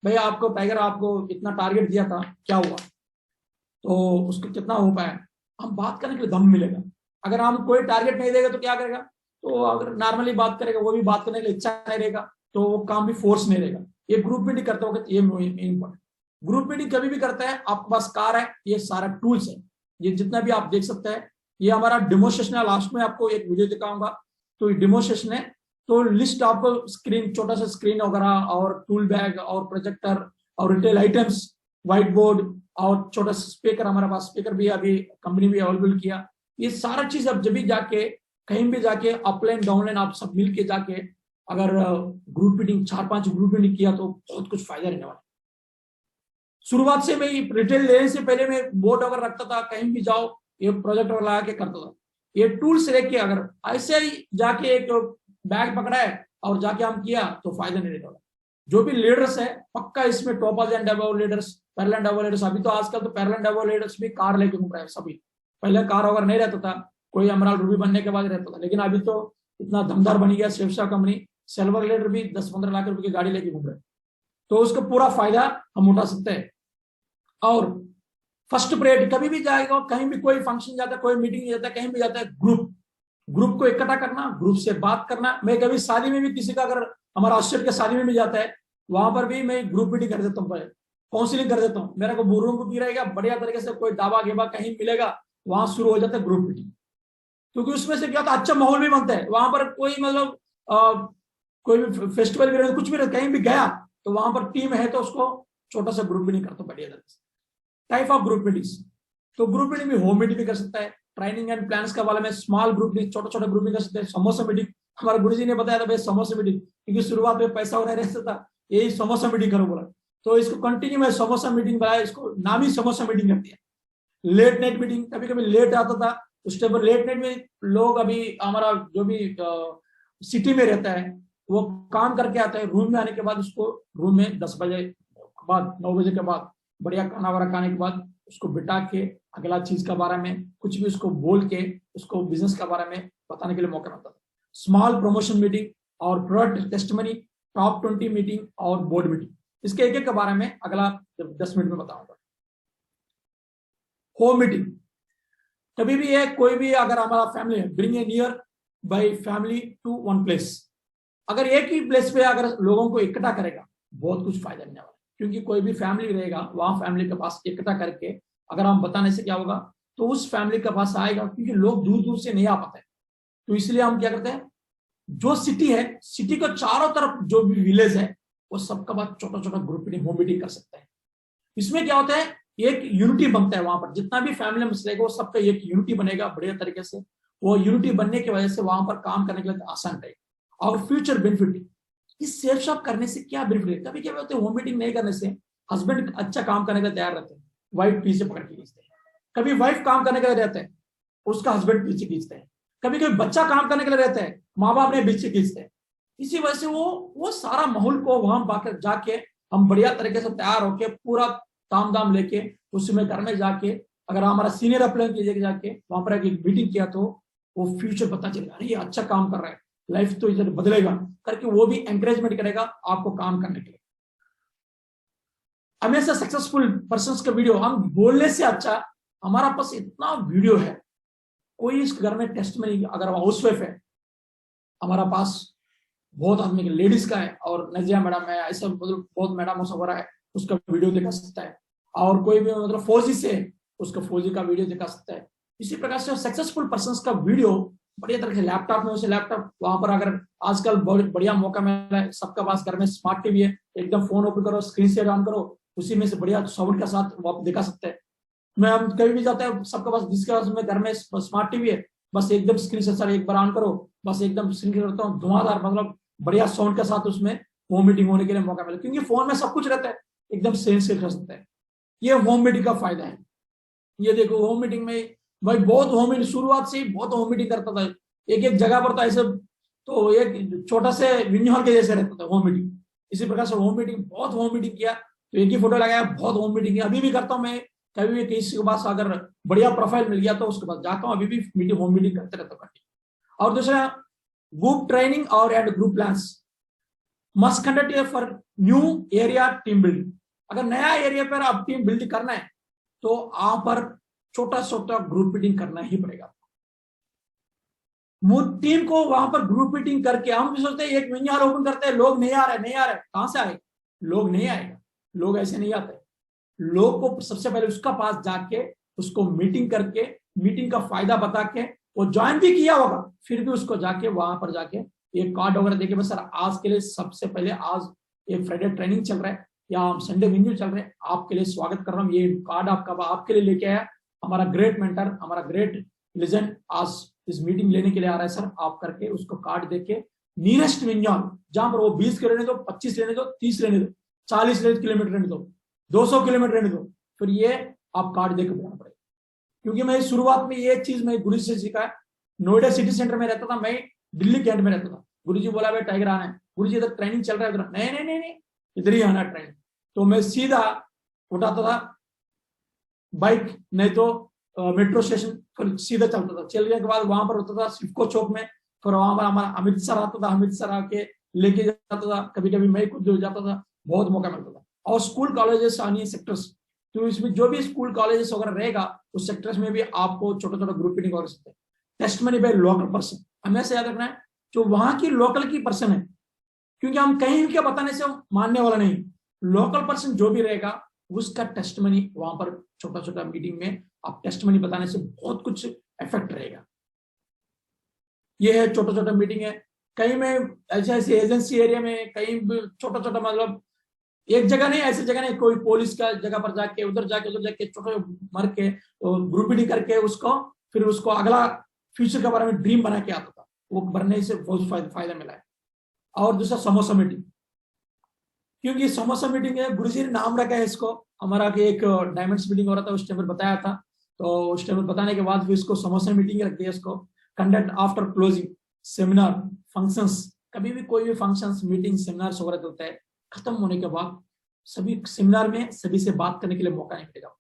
भाई आपको टाइगर आपको इतना टारगेट दिया था क्या हुआ, तो उसको कितना हो पाया, हम बात करने के लिए दम मिलेगा। अगर हम कोई टारगेट नहीं देगा तो क्या करेगा, तो अगर नॉर्मली बात करेगा वो भी बात करने के लिए इच्छा नहीं रहेगा, तो वो काम भी फोर्स नहीं रहेगा। ये ग्रुप मीटिंग करते वक्त ये इंपॉर्टेंट। ग्रुप मीटिंग कभी भी करता है, आपके पास कार है, ये सारा टूल्स है, ये जितना भी आप देख सकते हैं, ये हमारा डेमोस्ट्रेशन है। लास्ट में आपको एक वीडियो दिखाऊंगा, तो ये डेमोस्ट्रेशन है। तो लिस्ट आपको स्क्रीन, छोटा सा स्क्रीन वगैरह और टूल बैग और प्रोजेक्टर और रिटेल आइटम्स, व्हाइट बोर्ड और छोटा सा स्पीकर, हमारे पास स्पीकर भी अभी कंपनी भी अवेलेबल किया। ये सारा चीज अब जब भी जाके कहीं भी जाके अपलाइन डाउनलाइन आप सब मिल के जाके अगर ग्रुप मीटिंग 4-5 ग्रुप मीटिंग किया तो बहुत कुछ फायदा रहने वाला। शुरुआत से मैं रिटेल लेने से पहले मैं बोर्ड अगर रखता था, कहीं भी जाओ ये प्रोजेक्ट लगा के करता था। ये टूल्स लेके अगर ऐसे ही जाके एक बैग पकड़ा है और जाके हम किया तो फायदा नहीं रहता। जो भी लीडर्स है पक्का इसमें toppers and above leaders, parallel and above leaders, अभी तो आजकल तो पैरेलल एंड अबव लीडर्स भी कार लेके घूम रहे हैं सभी। पहले कार अगर नहीं रहता था, कोई एमराल्ड रूबी बनने के बाद रहता था, लेकिन अभी तो इतना दमदार बनी गया शिवसा कंपनी, सिल्वर लीडर भी 10-15 लाख रुपए की गाड़ी लेके घूम रहे, तो उसका पूरा फायदा हम उठा सकते हैं। और फर्स्ट प्रायोरिटी कभी भी जाएगा, कहीं भी कोई फंक्शन जाता है, कोई मीटिंग जाता है, कहीं भी जाता है, ग्रुप को इकट्ठा करना, ग्रुप से बात करना। मैं कभी शादी में भी किसी का अगर हमारा ऑस्ट्रेट के शादी में भी जाता है, वहां पर भी मैं ग्रुप मीटिंग कर देता हूँ, काउंसिलिंग कर देता हूँ। मेरा को रूम भी रहेगा बढ़िया तरीके से, कोई दावा गेबा कहीं मिलेगा, वहां शुरू हो जाता है ग्रुप मीटिंग। क्योंकि उसमें से क्या होता है, अच्छा माहौल भी बनता है वहां पर। कोई मतलब कोई भी फेस्टिवल भी कुछ भी कहीं भी गया तो वहां पर टीम है तो उसको छोटा सा ग्रुप मीटिंग करता हूँ बढ़िया तरीके से। टाइप ऑफ ग्रुप मीटिंग्स, तो ग्रुप मीटिंग भी होम मीटिंग भी कर सकता है, ट्रेनिंग एंड प्लान्स का वाला में स्मॉल ग्रुप मीटिंग, छोटा छोटा ग्रुप मीटिंग कर सकते हैं। समोसा मीटिंग, हमारे गुरुजी ने बताया था भाई समोसा मीटिंग, क्योंकि शुरुआत में पैसा होना रहता था, यही समोसा मीटिंग करो बोला, तो इसको कंटिन्यू में समोसा मीटिंग बनाया, इसको नाम ही समोसा मीटिंग कर दिया। लेट नाइट मीटिंग, कभी कभी लेट आता था, उस टाइम पर लेट नाइट में लोग, अभी हमारा जो भी सिटी में रहता है वो काम करके आता है, रूम में आने के बाद उसको रूम में 10 बजे के बाद 9 बजे के बाद बढ़िया खाना वाना खाने के बाद उसको बिठा के अगला चीज के बारे में कुछ भी उसको बोल के उसको बिजनेस के बारे में बताने के लिए मौका मिलता था। स्मॉल प्रमोशन मीटिंग और प्रोडक्ट टेस्टमनी, टॉप 20 मीटिंग और बोर्ड मीटिंग, इसके एक एक के बारे में अगला 10 मिनट में बताऊंगा। होम मीटिंग, कभी भी है कोई भी अगर हमारा फैमिली है, bring a nearby family to one place. अगर एक ही प्लेस पे अगर लोगों को इकट्ठा करेगा बहुत कुछ फायदा मिलने वाला है, क्योंकि कोई भी फैमिली रहेगा वहां फैमिली के पास इकट्ठा करके अगर हम बताने से क्या होगा, तो उस फैमिली के पास आएगा, क्योंकि लोग दूर दूर से नहीं आ पाते। तो इसलिए हम क्या करते हैं, जो सिटी है, सिटी को चारों तरफ जो भी विलेज है वो सबका बात छोटा छोटा ग्रुप मीटिंग, होम मीटिंग कर सकते हैं। इसमें क्या होता है, एक यूनिटी बनता है वहां पर, जितना भी फैमिली मेंबर्स रहेगा वो सबका एक यूनिटी बनेगा बढ़िया तरीके से। वो यूनिटी बनने की वजह से वहां पर काम करने के लिए आसान रहेगा। और फ्यूचर बेनिफिट, इस सेल्फ शॉप करने से क्या बेनिफिट है, कभी क्या होते हैं होम मीटिंग नहीं करने से हस्बैंड अच्छा काम करने के लिए तैयार रहते हैं, वाइफ पीछे पकड़ के खींचते हैं। कभी वाइफ काम करने के लिए रहते हैं, उसका हस्बैंड पीछे खींचते हैं। कभी कभी बच्चा काम करने के लिए रहता है, माँ बाप ने पीछे खींचते हैं। इसी वजह से वो सारा माहौल को वहां जाके हम बढ़िया तरीके से तैयार होके पूरा ताम दाम लेके उसमें घर में जाके अगर हमारा सीनियर अप्लाई कीजिए जाके वहां पर एक मीटिंग किया तो वो फ्यूचर पता चलेगा, अरे ये अच्छा काम कर रहा है, लाइफ तो इधर बदलेगा करके वो भी एंकरेजमेंट करेगा आपको काम करने के लिए। हमेशा सक्सेसफुल पर्सन का वीडियो हम बोलने से अच्छा, हमारा पास इतना वीडियो है, कोई इस घर में टेस्ट में नहीं, अगर हाउस वाइफ है हमारा पास बहुत आदमी के लेडीज का है, और नजिया मैडम है, ऐसा मतलब बहुत मैडम हो रहा है, उसका वीडियो दिखा सकता है। और कोई भी मतलब फौजी से उसका 4G का वीडियो दिखा सकता है। इसी प्रकार से सक्सेसफुल पर्सन का वीडियो बढ़िया तरह से लैपटॉप में, उसे लैपटॉप वहां पर अगर आजकल बहुत बढ़िया मौका मिल रहा है, सबका पास घर में स्मार्ट टीवी है, एकदम फोन ओपन करो, स्क्रीन शेयर ऑन करो, उसी में से बढ़िया साउंड के साथ वो आप दिखा सकते हैं। मैं हम कभी भी जाते हैं, सबके पास जिसके पास में घर में स्मार्ट टीवी है, बस एकदम स्क्रीन से सर एक बार ऑन करो, बस एकदम स्क्रीन करता हूँ धुआंधार, मतलब बढ़िया साउंड के साथ उसमें होम मीटिंग होने के लिए मौका मिले, क्योंकि फोन में सब कुछ रहता है, एकदम सेंस कर सकते हैं। ये होम मीटिंग का फायदा है। ये देखो होम मीटिंग में भाई बहुत होम मीटिंग, शुरुआत से ही बहुत होम मीटिंग करता था, एक एक जगह पर तो ऐसे, तो एक छोटा से मिनी हॉल के जैसे रहता था होम मीटिंग। इसी प्रकार से होम मीटिंग, बहुत होम मीटिंग किया, तो एक ही फोटो लगाया, बहुत होम मीटिंग किया, अभी भी करता हूँ मैं। कभी भी किसी के पास अगर बढ़िया प्रोफाइल मिल गया तो उसके पास जाता हूँ, अभी भी मीटिंग होम मीटिंग करते रहता हूँ। और दूसरा, ग्रुप ट्रेनिंग और and group plans must conduct for new area team building. अगर नया एरिया पर आप टीम बिल्ड करना है तो आप पर छोटा छोटा ग्रुप मीटिंग करना ही पड़ेगा। टीम को वहां पर ग्रुप मीटिंग करके, हम भी सोचते हैं एक मिनी हॉल ओपन करते हैं, लोग नहीं आ रहे, नहीं आ रहे, कहां से आएगा, लोग नहीं आएगा, लोग ऐसे नहीं आते। लोग को सबसे पहले उसका पास जाके उसको मीटिंग करके, मीटिंग का फायदा बता के, वो ज्वाइन भी किया होगा फिर भी उसको जाके वहां पर जाके एक कार्ड वगैरह देके, बस सर आज के लिए सबसे पहले आज एक फ्राइडे ट्रेनिंग चल रहा है या हम संडे मेन्यू चल रहे हैं, आपके लिए स्वागत कर रहा हूँ, ये कार्ड आपका आपके लिए लेके आया, हमारा ग्रेट मेंटर, हमारा ग्रेट लेजेंड आज इस मीटिंग लेने के लिए आ रहा है सर, आप करके उसको कार्ड देके नियरेस्ट विंजन, जहां पर वो 20 के रहने दो, 25 रहने दो, 30 रहने दो, 40 किलोमीटर रहने दो, 200 किलोमीटर रहने दो, फिर ये आप कार्ड देकर बुलाना पड़ेगा। क्योंकि मैं शुरुआत में ये चीज मैं गुरु से सीखा है। नोएडा सिटी सेंटर में रहता था, मैं दिल्ली कैंट में रहता था, गुरु जी बोला भाई टाइगर आना है, गुरु जी इधर ट्रेनिंग चल रहा है, उधर नहीं नहीं नहीं नहीं इधर ही आना ट्रेनिंग, तो मैं सीधा उठाता था बाइक, नहीं तो मेट्रो स्टेशन, फिर सीधा चलता था, चलने के बाद वहां पर होता था सिफको चौक में, फिर वहां पर हमारा अमित सर आता था, अमित सर आके लेके जाता था, कभी कभी मैं खुद जाता था, बहुत मौका मिलता था। और स्कूल कॉलेजेस आनी है सेक्टर्स, तो इसमें जो भी स्कूल कॉलेजेस वगैरह रहेगा उस सेक्टर्स में भी आपको छोटा छोटा ग्रुप मीटिंग कर सकते हैं। टेस्टमनी बाय लोकल पर्सन, हमें से याद रखना है जो वहां की लोकल की पर्सन है, क्योंकि हम कहीं के बताने से मानने वाला नहीं, लोकल पर्सन जो भी रहेगा उसका टेस्टमनी वहां पर छोटा छोटा मीटिंग में आप टेस्टमनी बताने से बहुत कुछ इफेक्ट रहेगा। ये है छोटा छोटा मीटिंग है। कहीं में ऐसे ऐसे एजेंसी एरिया में कहीं छोटा छोटा, मतलब एक जगह नहीं, ऐसी जगह नहीं, कोई पुलिस का जगह पर जाके उधर जाके छोटे मर के ग्रुप मीटिंग करके उसको फिर उसको अगला फ्यूचर के बारे में ड्रीम बना के आता था, वो बनने से बहुत फायदा मिला है। और दूसरा समोसा मीटिंग, क्योंकि समोसा मीटिंग है, गुरुजी ने नाम रखा है इसको, हमारा एक डायमंड्स मीटिंग हो रहा था उस टाइम पर बताया था, तो उस टाइम पर बताने के बाद फिर इसको समोसा मीटिंग रख दिया इसको। Conduct after closing seminar functions, कभी भी कोई भी फंक्शंस मीटिंग सेमिनार्स वगैरह होता है, खत्म होने के बाद सभी सेमिनार में सभी से बात करने के लिए मौका नहीं मिलेगा,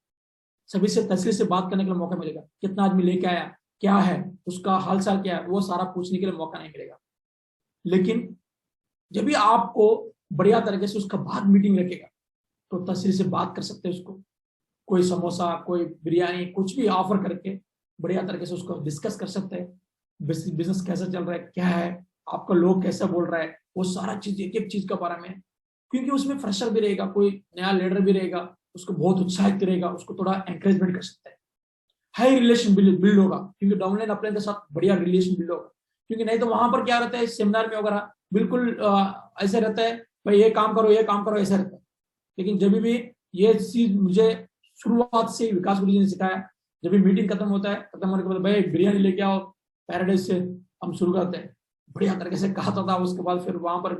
सभी से तस्वीर से बात करने के लिए मौका मिलेगा, कितना आदमी लेके आया, क्या है उसका हाल चाल, क्या है वो सारा पूछने के लिए मौका नहीं मिलेगा। लेकिन जब भी आपको बढ़िया तरीके से उसका बाद मीटिंग रखेगा तो तस्वीर से बात कर सकते हैं उसको, कोई समोसा, कोई बिरयानी, कुछ भी ऑफर करके बढ़िया तरीके से उसको डिस्कस कर सकते हैं, बिजनेस कैसा चल रहा है, क्या है आपका, लोग कैसा बोल रहा है, वो सारा चीज एक एक चीज के बारे में, क्योंकि उसमें फ्रेशर भी रहेगा, कोई नया लीडर भी रहेगा, उसको बहुत उत्साहित करेगा, उसको थोड़ा एंकरेजमेंट कर सकता है, हाई रिलेशन बिल्ड होगा, क्योंकि डाउनलाइन अपने के साथ बढ़िया रिलेशन बिल्ड होगा। क्योंकि नहीं तो वहां पर क्या रहता है सेमिनार में वगैरह बिल्कुल ऐसे रहता है भाई ये काम करो, ये काम करो, ऐसा रहता है। लेकिन जब भी ये चीज मुझे शुरुआत से विकास गुरु जी ने सिखाया, जब भी मीटिंग खत्म होता है, खत्म होने के बाद भाई बिरयानी लेके आओ पैराडाइज से, हम शुरू करते हैं, बढ़िया तरीके से कहता था। उसके बाद फिर वहां पर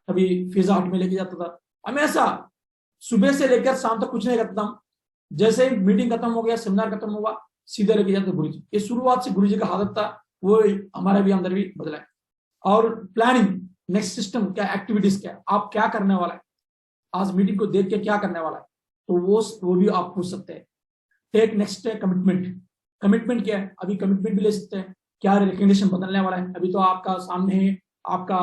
कभी पिज्जा हट में लेके जाता था, हमेशा सुबह से लेकर शाम तक कुछ नहीं करता था, जैसे ही मीटिंग खत्म हो गया, सेमिनार खत्म हुआ, सीधे लेके जाते गुरु जी। ये शुरुआत से गुरु जी का आदत था, वो हमारे भी अंदर भी बदला है। और प्लानिंग, नेक्स्ट सिस्टम क्या, एक्टिविटीज क्या, आप क्या करने वाला है, आज मीटिंग को देख के क्या करने वाला है, तो वो भी आप पूछ सकते हैं। टेक नेक्स्ट है कमिटमेंट, कमिटमेंट क्या है, अभी कमिटमेंट भी ले सकते हैं, क्या रिकमेंडेशन बदलने वाला है, अभी तो आपका सामने है, आपका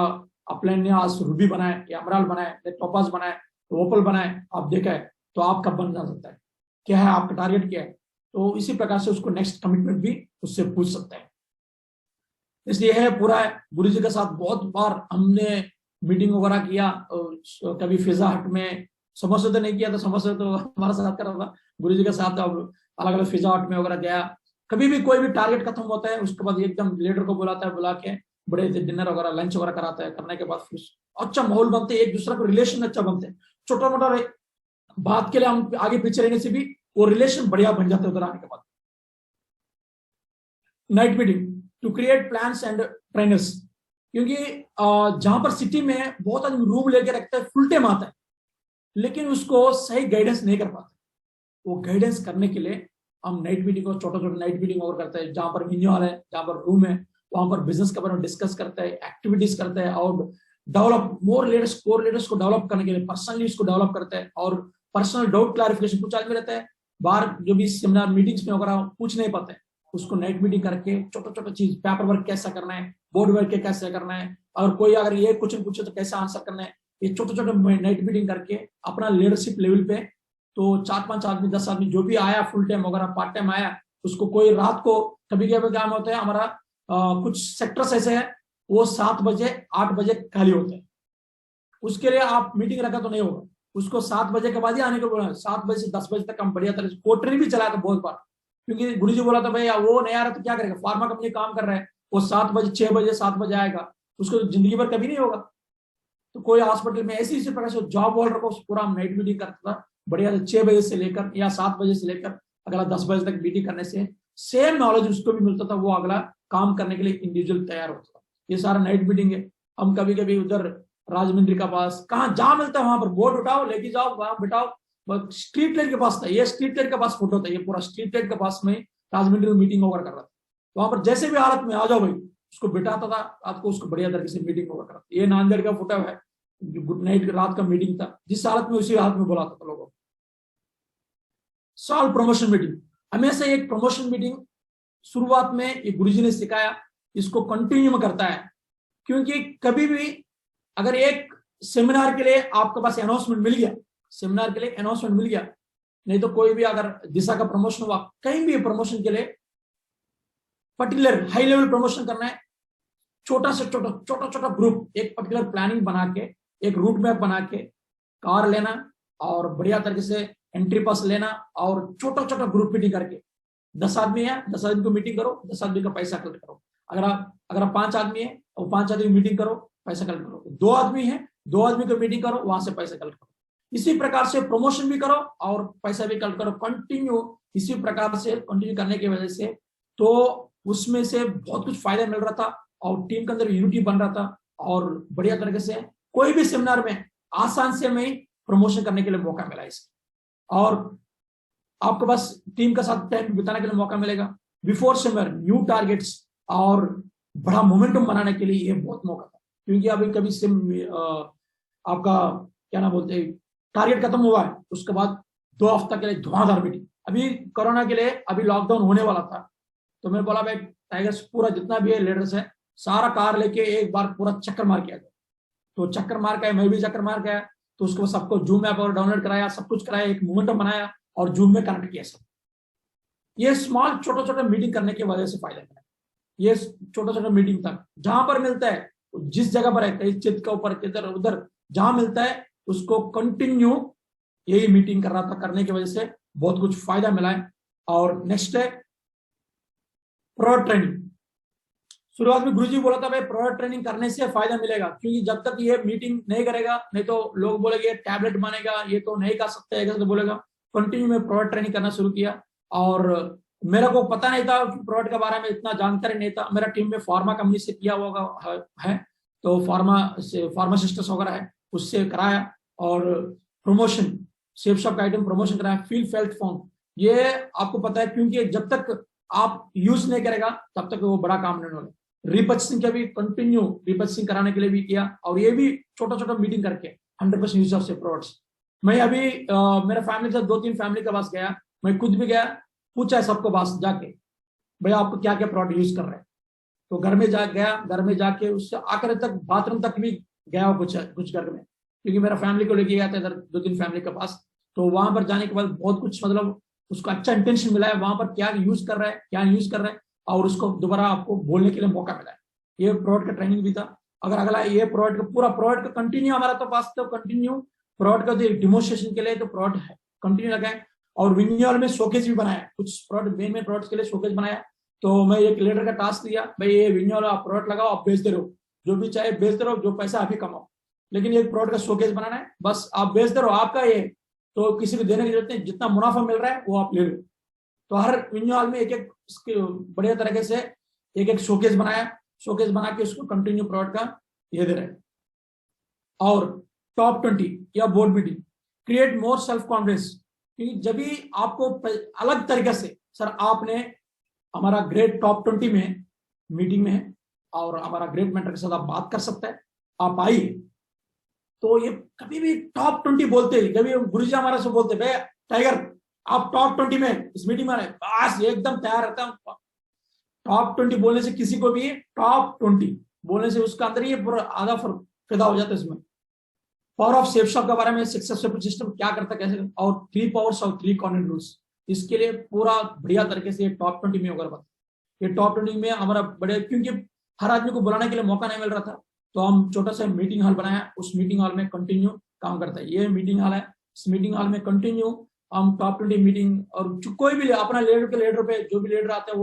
अपलाइन ने आज रूबी बनाए या अमराल बनाए, टोपास बनाए, ओपल बनाए, आप देखा है, तो आप कब बन जा सकता है, क्या है आपका टारगेट क्या है, तो इसी प्रकार से उसको नेक्स्ट कमिटमेंट भी उससे पूछ सकते हैं। इसलिए है पूरा गुरु जी के साथ बहुत बार हमने मीटिंग वगैरह किया, कभी पिज्जा हट में, समोसा तो नहीं किया था, समोसा तो हमारा साथ कर रहा था गुरु जी के साथ, अब अलग अलग फिजा हट में वगैरह गया। कभी भी कोई भी टारगेट खत्म होता है उसके बाद एकदम लीडर को बुलाता है, बुला के बड़े डिनर वगैरह लंच वगैरह कराता है। करने के बाद फिर अच्छा माहौल बनते हैं, एक दूसरे को रिलेशन अच्छा बनते हैं। छोटा मोटा बात के लिए हम आगे पीछे रहने से भी वो रिलेशन बढ़िया बन जाते हैं उधर आने के बाद। Night meeting to create plans and trainers, क्योंकि जहां पर सिटी में बहुत आदमी रूम लेके रखते हैं, फुल टाइम आता है लेकिन उसको सही गाइडेंस नहीं कर पाते। वो गाइडेंस करने के लिए हम नाइट मीटिंग को, छोटा छोटा नाइट मीटिंग और करते हैं, जहां पर मिनी हॉल है, जहां पर रूम है, वहां पर बिजनेस के बारे में डिस्कस करते हैं, एक्टिविटीज करते हैं और डेवलप मोर लीडर्स, कोर लीडर्स को डेवलप करने के लिए पर्सनली उसको डेवलप करते हैं। और पर्सनल डाउट क्लैरिफिकेशन, कुछ आदमी रहते हैं बाहर जो भी सेमिनार मीटिंग्स में वगैरह पूछ नहीं पाते, उसको नाइट मीटिंग करके छोटा छोटा चीज, पेपर वर्क कैसा करना है, बोर्ड वर्क कैसे करना है, और कोई अगर ये क्वेश्चन पूछे तो कैसे आंसर करना है, ये छोटे छोटे नाइट मीटिंग करके अपना लीडरशिप लेवल पे तो 4-5 आदमी 10 आदमी जो भी आया फुल टाइम वगैरह पार्ट टाइम आया, उसको कोई रात को कभी कभी काम होता है हमारा कुछ सेक्टर्स ऐसे है वो 7 बजे 8 बजे खाली होते हैं, उसके लिए आप मीटिंग रखा तो नहीं होगा, उसको 7 बजे के बाद ही आने को बोला। 7 बजे से 10 बजे तक हम बढ़िया तरह से कोटरी भी चलाया था बहुत बार, क्योंकि गुरु जी बोला था भाई वो नहीं आ रहा तो क्या करेगा, फार्मा कंपनी काम कर रहा है, वो 7 बजे 6 बजे 7 बजे आएगा, उसको तो जिंदगी भर कभी नहीं होगा। तो कोई हॉस्पिटल में ऐसी इसी प्रकार से जॉब होल्डर को पूरा हम नाइट मीटिंग करता था बढ़िया, 6 बजे से लेकर या 7 बजे से लेकर अगला 10 बजे तक मीटिंग करने से सेम नॉलेज उसको भी मिलता था, वो अगला काम करने के लिए इंडिविजुअल तैयार होता था। ये सारा नाइट मीटिंग है। हम कभी कभी उधर राजमंड्री का पास कहाँ जहां मिलता है वहां पर बोर्ड उठाओ लेके जाओ, वहां बिठाओ। स्ट्रीट लाइट के पास था, ये स्ट्रीट लाइट के पास फोटो था, ये पूरा स्ट्रीट लाइट के पास में राजमंड्री में मीटिंग वगैरह कर रहा था। वहां पर जैसे भी हालत में आ जाओ भाई, उसको बिठाता था, रात को उसको बढ़िया तरीके से मीटिंग वगैरह करता। ये नांदेड़ का फोटो है, गुड नाइट रात का मीटिंग था, जिस हालत में उसी हालत में बुलाता था लोगों को। सॉल्व प्रमोशन मीटिंग, हमेशा एक प्रमोशन मीटिंग शुरुआत में ये गुरुजी ने सिखाया, इसको कंटिन्यू करता है। क्योंकि कभी भी अगर एक सेमिनार के लिए आपके पास अनाउंसमेंट मिल गया, सेमिनार के लिए अनाउंसमेंट मिल गया, नहीं तो कोई भी अगर दिशा का प्रमोशन हुआ, कहीं भी प्रमोशन के लिए पर्टिकुलर हाई लेवल प्रमोशन करना है, छोटा से छोटा ग्रुप, एक पर्टिकुलर प्लानिंग बना के, एक रूट मैप बना के कार लेना और बढ़िया तरीके से एंट्री पास लेना और छोटा छोटा ग्रुप मीटिंग करके 10 आदमी है 10 आदमी को मीटिंग करो, 10 आदमी का पैसा कलेक्ट करो। अगर आप 5 आदमी है और 5 आदमी मीटिंग करो, पैसा कलेक्ट करो। 2 आदमी है 2 आदमी को मीटिंग करो, वहां से पैसा कलेक्ट करो। इसी प्रकार से प्रमोशन भी करो और पैसा भी कलेक्ट करो, कंटिन्यू इसी प्रकार से कंटिन्यू करने की वजह से तो उसमें से बहुत कुछ फायदा मिल रहा था और टीम के अंदर यूनिटी बन रहा था और बढ़िया तरीके से कोई भी सेमिनार में आसान से में प्रमोशन करने के लिए मौका मिला इसका। और आपके पास टीम के साथ टाइम बिताने के लिए मौका मिलेगा। बिफोर सेमिनार न्यू टारगेट्स और बड़ा मोमेंटम बनाने के लिए ये बहुत मौका था, क्योंकि अभी कभी आपका क्या नाम बोलते हैं टारगेट खत्म हुआ है, उसके बाद 2 हफ्ता के लिए धुआंधार मीटिंग। अभी कोरोना के लिए अभी लॉकडाउन होने वाला था, तो मैंने बोला भाई टाइगर्स पूरा जितना भी है लीडर्स है सारा कार लेके एक बार पूरा चक्कर मार के आ गया। तो चक्कर मार के मैं भी चक्कर मार के आया, तो उसको सबको जूम ऐप और डाउनलोड कराया, सब कुछ कराया, एक मोमेंटम बनाया और जूम में कनेक्ट किया सब। ये स्मॉल छोटा छोटा मीटिंग करने की वजह से फायदा है। ये छोटा छोटा मीटिंग तक जहां पर मिलता है, जिस जगह पर है, कहीं चित के ऊपर किधर उधर जहां मिलता है उसको कंटिन्यू यही मीटिंग कर रहा था, करने की वजह से बहुत कुछ फायदा मिला है। और नेक्स्ट है प्रोडक्ट ट्रेनिंग। शुरुआत में गुरुजी बोला था भाई प्रोडक्ट ट्रेनिंग करने से फायदा मिलेगा, क्योंकि जब तक ये मीटिंग नहीं करेगा नहीं तो लोग बोलेंगे टैबलेट मानेगा, ये तो नहीं कर सकते है, तो बोलेगा। कंटिन्यू में प्रोडक्ट ट्रेनिंग करना शुरू किया और मेरे को पता नहीं था प्रोडक्ट के बारे में, इतना जानकारी नहीं था। मेरा टीम में फार्मा कंपनी से किया हुआ है, तो फार्मासिस्टस वगैरह है, उससे कराया और प्रमोशन सेफ शॉप का आइटम प्रमोशन कराया। फील फेल्ट फॉर्म, ये आपको पता है, क्योंकि जब तक आप यूज नहीं करेगा तब तक वो बड़ा काम नहीं होगा। रिपर्चेसिंग का भी कंटिन्यू रिपर्चेसिंग कराने के लिए भी किया और ये भी छोटा छोटा मीटिंग करके 100% यूज ऑफ सेफ प्रोडक्ट्स। मैं अभी मेरा फैमिली से 2-3 फैमिली के पास गया, मैं खुद भी गया, पूछा है सबको पास जाके भैया आपको क्या क्या प्रोडक्ट यूज कर रहे हैं। तो घर में घर में जाके उससे आकर तक बाथरूम तक भी गया कुछ घर में, क्योंकि मेरा फैमिली को लेके गया था इधर 2-3 फैमिली के पास। तो वहां पर जाने के बाद बहुत कुछ मतलब उसको अच्छा इंटेंशन मिला है, वहां पर क्या यूज कर रहा है क्या यूज कर रहा है और उसको दोबारा आपको बोलने के लिए मौका मिला है। ये प्रोडक्ट का ट्रेनिंग भी था। अगर अगला ये प्रोडक्ट का पूरा प्रोडक्ट का कंटिन्यू हमारा तो पास तो कंटिन्यू प्रोडक्ट का डेमोन्स्ट्रेशन के लिए तो प्रोडक्ट है कंटिन्यू लगाए और विन्यूअल में शोकेस भी बनाया, कुछ प्रोडक्ट मेन प्रोडक्ट्स के लिए शोकेस बनाया। तो मैं एक लीडर का टास्क दिया, भाई ये विन्यूअल आप प्रोडक्ट लगाओ, आप बेचते रहो, जो भी चाहे बेचते रहो, जो पैसा अभी कमाओ, लेकिन एक प्रोडक्ट का शोकेस बनाना है, बस आप बेचते रहो, आपका ये, तो किसी को देने की जरूरत नहीं, जितना मुनाफा मिल रहा है वो आप ले लो। तो हर विन्यूअल में एक एक बढ़िया तरीके से एक एक शोकेस बनाया, शोकेस बना के उसको कंटिन्यू प्रोडक्ट का ये दे रहे। और टॉप 20 या board meeting, create more self confidence, क्योंकि जब भी आपको अलग तरीके से, सर आपने हमारा ग्रेड टॉप 20 में मीटिंग में है और हमारा ग्रेट मेंटर के साथ आप बात कर सकते हैं, आप आइए। तो ये कभी भी टॉप 20 बोलते हैं, कभी गुरुजी हमारा से बोलते भाई टाइगर आप टॉप 20 में इस मीटिंग में आए, बस एकदम तैयार रहता है। टॉप 20 बोलने से किसी को भी टॉप 20 बोलने से उसका अंदर ही पूरा आधा फर्क पैदा हो जाता है इसमें। पावर ऑफ सेफ शॉप के बारे में, सक्सेसफुल सिस्टम क्या करता है कैसे, और 3 पावर्स और 3 कॉर्डिनेट रूल्स, इसके लिए पूरा बढ़िया तरीके से टॉप 20 में होगा। ये टॉप 20 में हमारा बड़े, क्योंकि हर आदमी को बुलाने के लिए मौका नहीं मिल रहा था, तो हम छोटा सा मीटिंग हॉल बनाया, उस मीटिंग हॉल में कंटिन्यू काम करता है। ये मीटिंग हॉल है, इस मीटिंग हॉल में कंटिन्यू हम टॉप 20 मीटिंग, और कोई भी अपना लीडर के लीडर पे जो भी लीडर आते हैं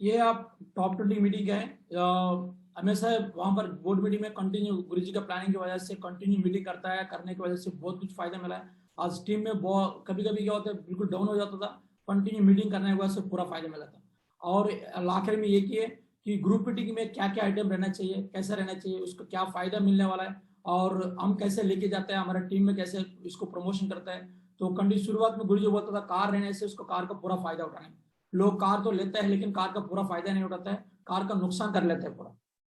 ये आप टॉप 20 मीटिंग है, हमेशा वहां पर बोर्ड मीटिंग में कंटिन्यू गुरुजी का प्लानिंग की वजह से कंटिन्यू मीटिंग करता है, करने की वजह से बहुत कुछ फायदा मिला है। आज टीम में बहुत कभी कभी क्या होता है बिल्कुल डाउन हो जाता था, कंटिन्यू मीटिंग करने की वजह से पूरा फायदा मिला था। और आखिर में ये किए कि ग्रुप मीटिंग में क्या क्या आइटम रहना चाहिए, कैसा रहना चाहिए, उसको क्या फायदा मिलने वाला है, और हम कैसे लेके जाते हैं, हमारा टीम में कैसे इसको प्रमोशन करता है। तो कंटिन्यू शुरुआत में गुरुजी बोलता था कार रहने से उसको कार का पूरा फायदा उठाने, लोग कार तो लेते हैं लेकिन कार का पूरा फायदा नहीं उठाता है, कार का नुकसान कर लेते हैं पूरा।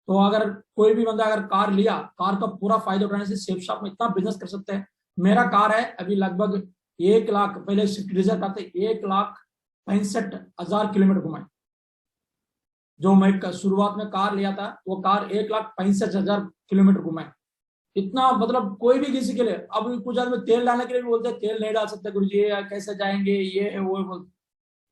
तो अगर कोई भी बंदा अगर कार लिया, कार का पूरा फायदा उठाने से सेफ शॉप में इतना बिजनेस कर सकते हैं। मेरा कार है अभी लगभग 1 लाख, पहले स्विफ्ट डिजायर का था, 1,65,000 किलोमीटर घुमाए। जो मैं शुरुआत में कार लिया था वो कार 1,65,000 किलोमीटर घुमाए। इतना मतलब कोई भी किसी के लिए, अब कुछ आदमी तेल डालने के लिए भी बोलते हैं तेल नहीं डाल सकते गुरुजी, कैसे जाएंगे, ये वो बोलते।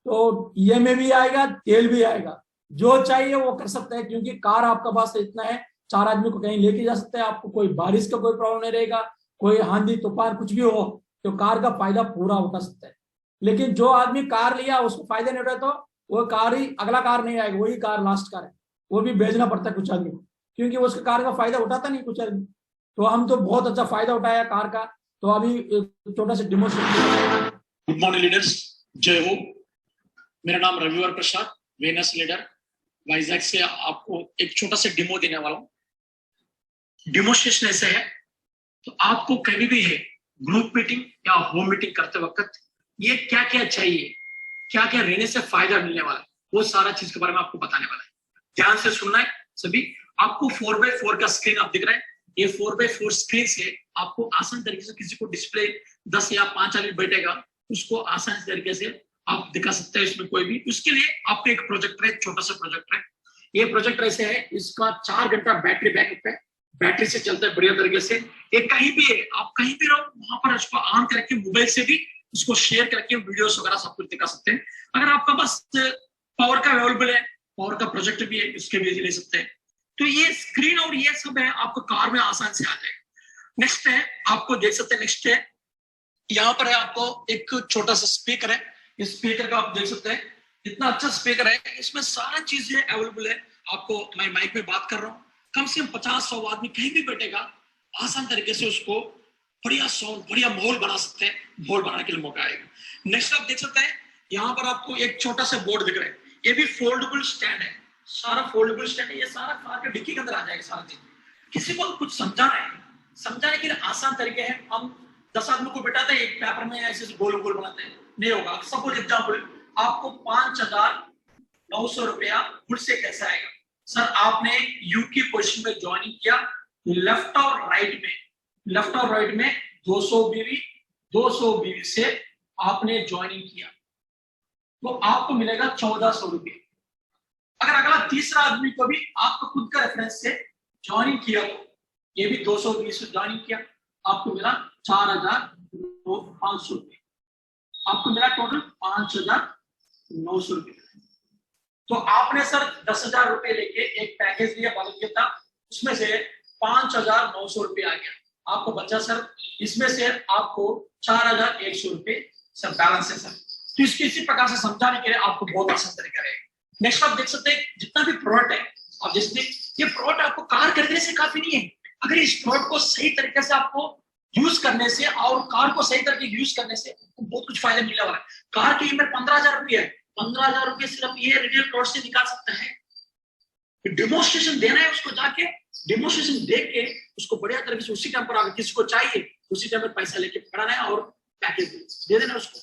तो ईएमआई भी आएगा, तेल भी आएगा, जो चाहिए वो कर सकते हैं, क्योंकि कार आपका पास इतना है 4 आदमी को कहीं लेके जा सकते हैं, आपको कोई बारिश का कोई प्रॉब्लम नहीं रहेगा, कोई आंधी तूफान कुछ भी हो तो कार का फायदा पूरा उठा सकता है। लेकिन जो आदमी कार लिया उसको फायदा नहीं उठा तो वो कार ही, अगला कार नहीं आएगा, वही कार लास्ट कार है, वो भी बेचना पड़ता है कुछ आदमी को, क्योंकि वो उसके कार का फायदा उठाता नहीं कुछ आदमी। तो हम तो बहुत अच्छा फायदा उठाया कार का। तो अभी छोटा सा डेमो। गुड मॉर्निंग लीडर्स, जय हो। मेरा नाम रविवर प्रसाद, वेनस लीडर वाइजैक से आपको एक छोटा सा डेमो देने वाला हूँ। डेमोस्ट्रेशन ऐसे है, तो आपको कभी भी है ग्रुप मीटिंग या होम मीटिंग करते वक्त ये क्या क्या चाहिए, क्या क्या रहने से फायदा मिलने वाला है, वो सारा चीज के बारे में आपको बताने वाला है। ध्यान से सुनना है सभी। आपको 4x4 का स्क्रीन आप दिख रहा है, ये 4x4 स्क्रीन से आपको आसान तरीके से किसी को डिस्प्ले 10 या 5 आदमी बैठेगा उसको आसान तरीके से आप दिखा सकते हैं इसमें कोई भी। उसके लिए आपको एक प्रोजेक्टर है, छोटा सा प्रोजेक्टर है। ये प्रोजेक्टर ऐसे है, इसका 4 घंटा बैटरी बैकअप है, बैटरी से चलता है बढ़िया तरीके से। ये कहीं भी है, आप कहीं भी रहो वहां पर इसको ऑन करके मोबाइल से भी उसको शेयर करके वीडियोस वगैरह सब कुछ दिखा सकते हैं। अगर आपका पास पावर का अवेलेबल है, पावर का प्रोजेक्ट भी है, उसके भी ले सकते हैं। तो ये स्क्रीन और ये सब है आपको कार में आसान से आ जाएगा। नेक्स्ट है, आपको देख सकते हैं, नेक्स्ट है यहाँ पर है आपको एक छोटा सा स्पीकर है। इस स्पीकर का आप देख सकते हैं, इतना अच्छा स्पीकर है, इसमें सारा चीजें अवेलेबल है। आपको मैं माइक में बात कर रहा हूँ, कम से कम 50-100 आदमी कहीं भी बैठेगा, आसान तरीके से उसको बढ़िया साउंड, बढ़िया माहौल बना सकते हैं, माहौल बनाने के लिए मौका आएगा। नेक्स्ट आप देख सकते हैं, यहाँ पर आपको एक छोटा सा बोर्ड दिख रहा है, ये भी फोल्डेबल स्टैंड है, सारा फोल्डेबल स्टैंड है, ये सारा कार के डिक्की के अंदर आ जाएगा सारा चीज। किसी को कुछ समझाना है, समझाने के लिए आसान तरीके हैं। हम 10 आदमी को बिठाते हैं, एक पेपर में ऐसे गोल गोल बनाते हैं, नहीं होगा। सपोज एग्जाम्पल, आपको 5,900 रुपया खुद से कैसे आएगा? सर आपने यूके पोजीशन में ज्वाइनिंग किया, लेफ्ट और राइट में 200 बीवी से आपने ज्वाइनिंग किया, तो आपको मिलेगा 1400 रुपये। अगर अगला तीसरा आदमी को भी आपको खुद का रेफरेंस से ज्वाइनिंग किया, तो ये भी 220 से ज्वाइनिंग किया, आपको मिला 4,500 रुपये, आपको मिला टोटल 5,900 रुपये। तो आपने सर 10,000 रुपये लेके एक पैकेज लिया बल्कि था, उसमें से 5,900 रुपये आ गया, आपको बचा सर इसमें से आपको 4,100 रुपये सर बैलेंस है सर। तो इसके इसी प्रकार से समझाने के लिए आपको बहुत आसान तरीका रहेगा। नेक्स्ट आप देख सकते हैं, जितना भी प्रोडक्ट है आप जैसे ये प्रोडक्ट आपको कार खरीदने से काफी नहीं है, अगर इस प्रोडक्ट को सही तरीके से आपको यूज करने से और कार को सही तरीके यूज करने से आपको बहुत कुछ फायदा मिलने वाला है। कार की कीमत 15,000 रुपये है, 15,000 रुपये सिर्फ ये रिटेल प्रोडक्ट से निकाल सकता है। डेमोन्स्ट्रेशन देना है उसको, जाके डेमोन्स्ट्रेशन देख के उसको बढ़िया तरीके से उसी टाइम पर अगर किसी को चाहिए उसी टाइम पर पैसा लेके पढ़ाना है और पैकेज दे देना उसको।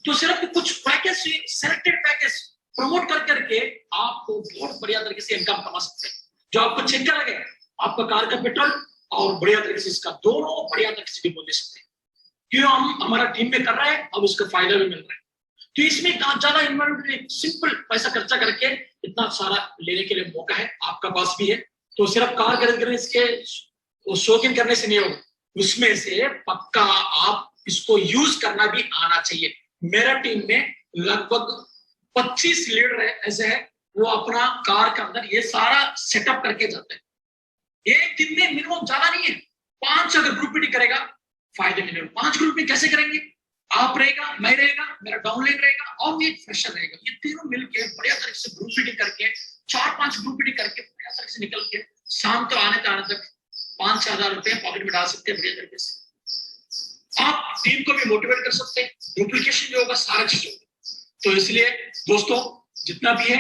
तो सिर्फ कुछ पैकेज, सिलेक्टेड पैकेज प्रमोट कर करके आपको बहुत बढ़िया तरीके से इनकम कमा सकते हैं। जो आपको चेक कर लगे आपका कार का पेट्रोल और बढ़िया तरीके से इसका दोनों बढ़िया तरीके से डिपो दे सकते हैं। क्यों? हम हमारा टीम में कर रहे हैं, अब उसका फायदा भी मिल रहा है। तो इसमें ज्यादा इन्वेस्टमेंट, सिंपल पैसा खर्चा करके इतना सारा लेने के लिए मौका है, आपका पास भी है। तो सिर्फ कार खरीद इसके शौकीन करने से नहीं होगा, उसमें से पक्का आप इसको यूज करना भी आना चाहिए। मेरा टीम में लगभग 25 लीडर ऐसे है, वो अपना कार के अंदर ये सारा सेटअप करके जाते हैं। एक दिन में मिनिमम ज्यादा नहीं है, 5 अगर ग्रुप मीटिंग करेगा फायदे मिलेगा। 5 ग्रुप मीटिंग कैसे करेंगे? आप रहेगा, मैं रहेगा, मेरा डाउनलाइन रहेगा और एक फ्रेशर रहेगा, ये तीनों मिलके बढ़िया तरीके से ग्रुप मीटिंग करके 4-5 ग्रुप मीटिंग करके बढ़िया तरीके से निकल के शाम को आने तक 5,000 रुपये पॉकेट में डाल सकते हैं बढ़िया तरीके से। आप टीम को भी मोटिवेट कर सकते हैं, डुप्लीकेशन जो होगा सारा चीज होगा। तो इसलिए दोस्तों जितना भी है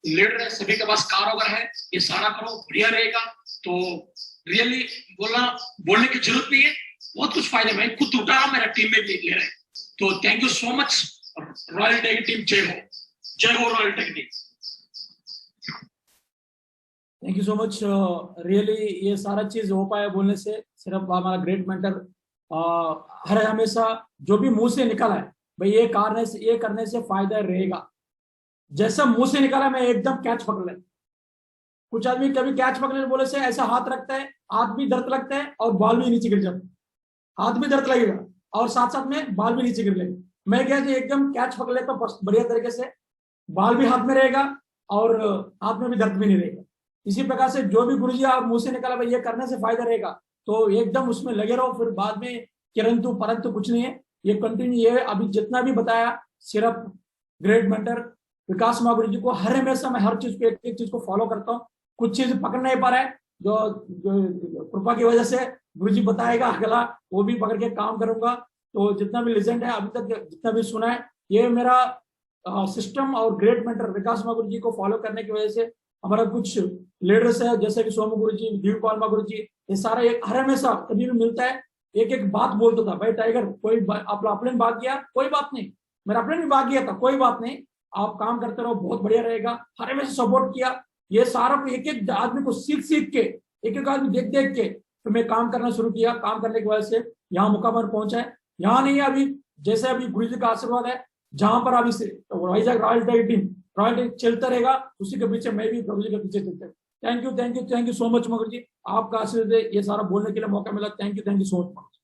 लीडर है, सभी के पास कार वगैरह है, ये सारा करो, बढ़िया रहेगा। तो रियली बोलने की जरूरत नहीं है, बहुत कुछ फायदे। मैं खुद उठा रहा हूं, मेरा टीम में भी ले रहे हैं। तो thank you so much royal tech team, जय हो royal tech team. Thank you so much. Really ये सारा चीज हो पाया बोलने से, सिर्फ हमारा ग्रेट मेंटर हर हमेशा जो भी मुंह से निकला है भाई ये करने से फायदा रहेगा, जैसा मुंह से निकाला मैं एकदम कैच पकड़ ले। कुछ आदमी कभी कैच पकड़ने बोले से ऐसा हाथ रखता है, हाथ भी दर्द लगता है और बाल भी नीचे गिर जाता है, हाथ भी दर्द लगेगा और साथ साथ में बाल भी नीचे गिर लेगा। मैं क्या एकदम कैच पकड़ लेता हूँ बढ़िया तरीके से, बाल भी हाथ में रहेगा और हाथ में भी दर्द भी नहीं रहेगा। इसी प्रकार से जो भी गुरुजी आप मुंह से निकाला भाई ये करने से फायदा रहेगा, तो एकदम उसमें लगे रहो, फिर बाद में किरंतु परंतु कुछ नहीं है, ये कंटिन्यू। ये अभी जितना भी बताया सिर्फ ग्रेट मेंटर विकास शर्मा गुरुजी को हर हमेशा मैं हर चीज को एक चीज को फॉलो करता हूँ। कुछ चीज पकड़ नहीं पा रहा है, जो कृपा की वजह से गुरुजी बताएगा अगला वो भी पकड़ के काम करूंगा। तो जितना भी लेजेंड है अभी तक जितना भी सुना है, ये मेरा सिस्टम और ग्रेट मेंटर विकास शर्मा गुरुजी को फॉलो करने की वजह से हमारा कुछ लीडर्स है जैसे कि सोमू गुरुजी, दीपपाल गुरुजी, ये सारा एक हर हमेशा कभी भी मिलता है, एक बात बोलता था भाई टाइगर कोई अपने भाग गया कोई बात नहीं, मेरा अपने भी भाग गया था कोई बात नहीं, आप काम करते रहो बहुत बढ़िया रहेगा। हर हमेशा सपोर्ट किया। ये सारा एक आदमी को सीख के एक आदमी देख के तो मैं काम करना शुरू किया। काम करने की वजह से यहाँ मुकाम पर पहुंचा है। यहाँ नहीं है अभी, जैसे अभी गुरु जी का आशीर्वाद है जहां पर अभी से वाइजैक रॉयल टेक चलता रहेगा, उसी के पीछे मैं भी प्रभु जी के पीछे चलते। थैंक यू सो मच मगर जी, आपका आशीर्वाद ये सारा बोलने के लिए मौका मिला। Thank you so much.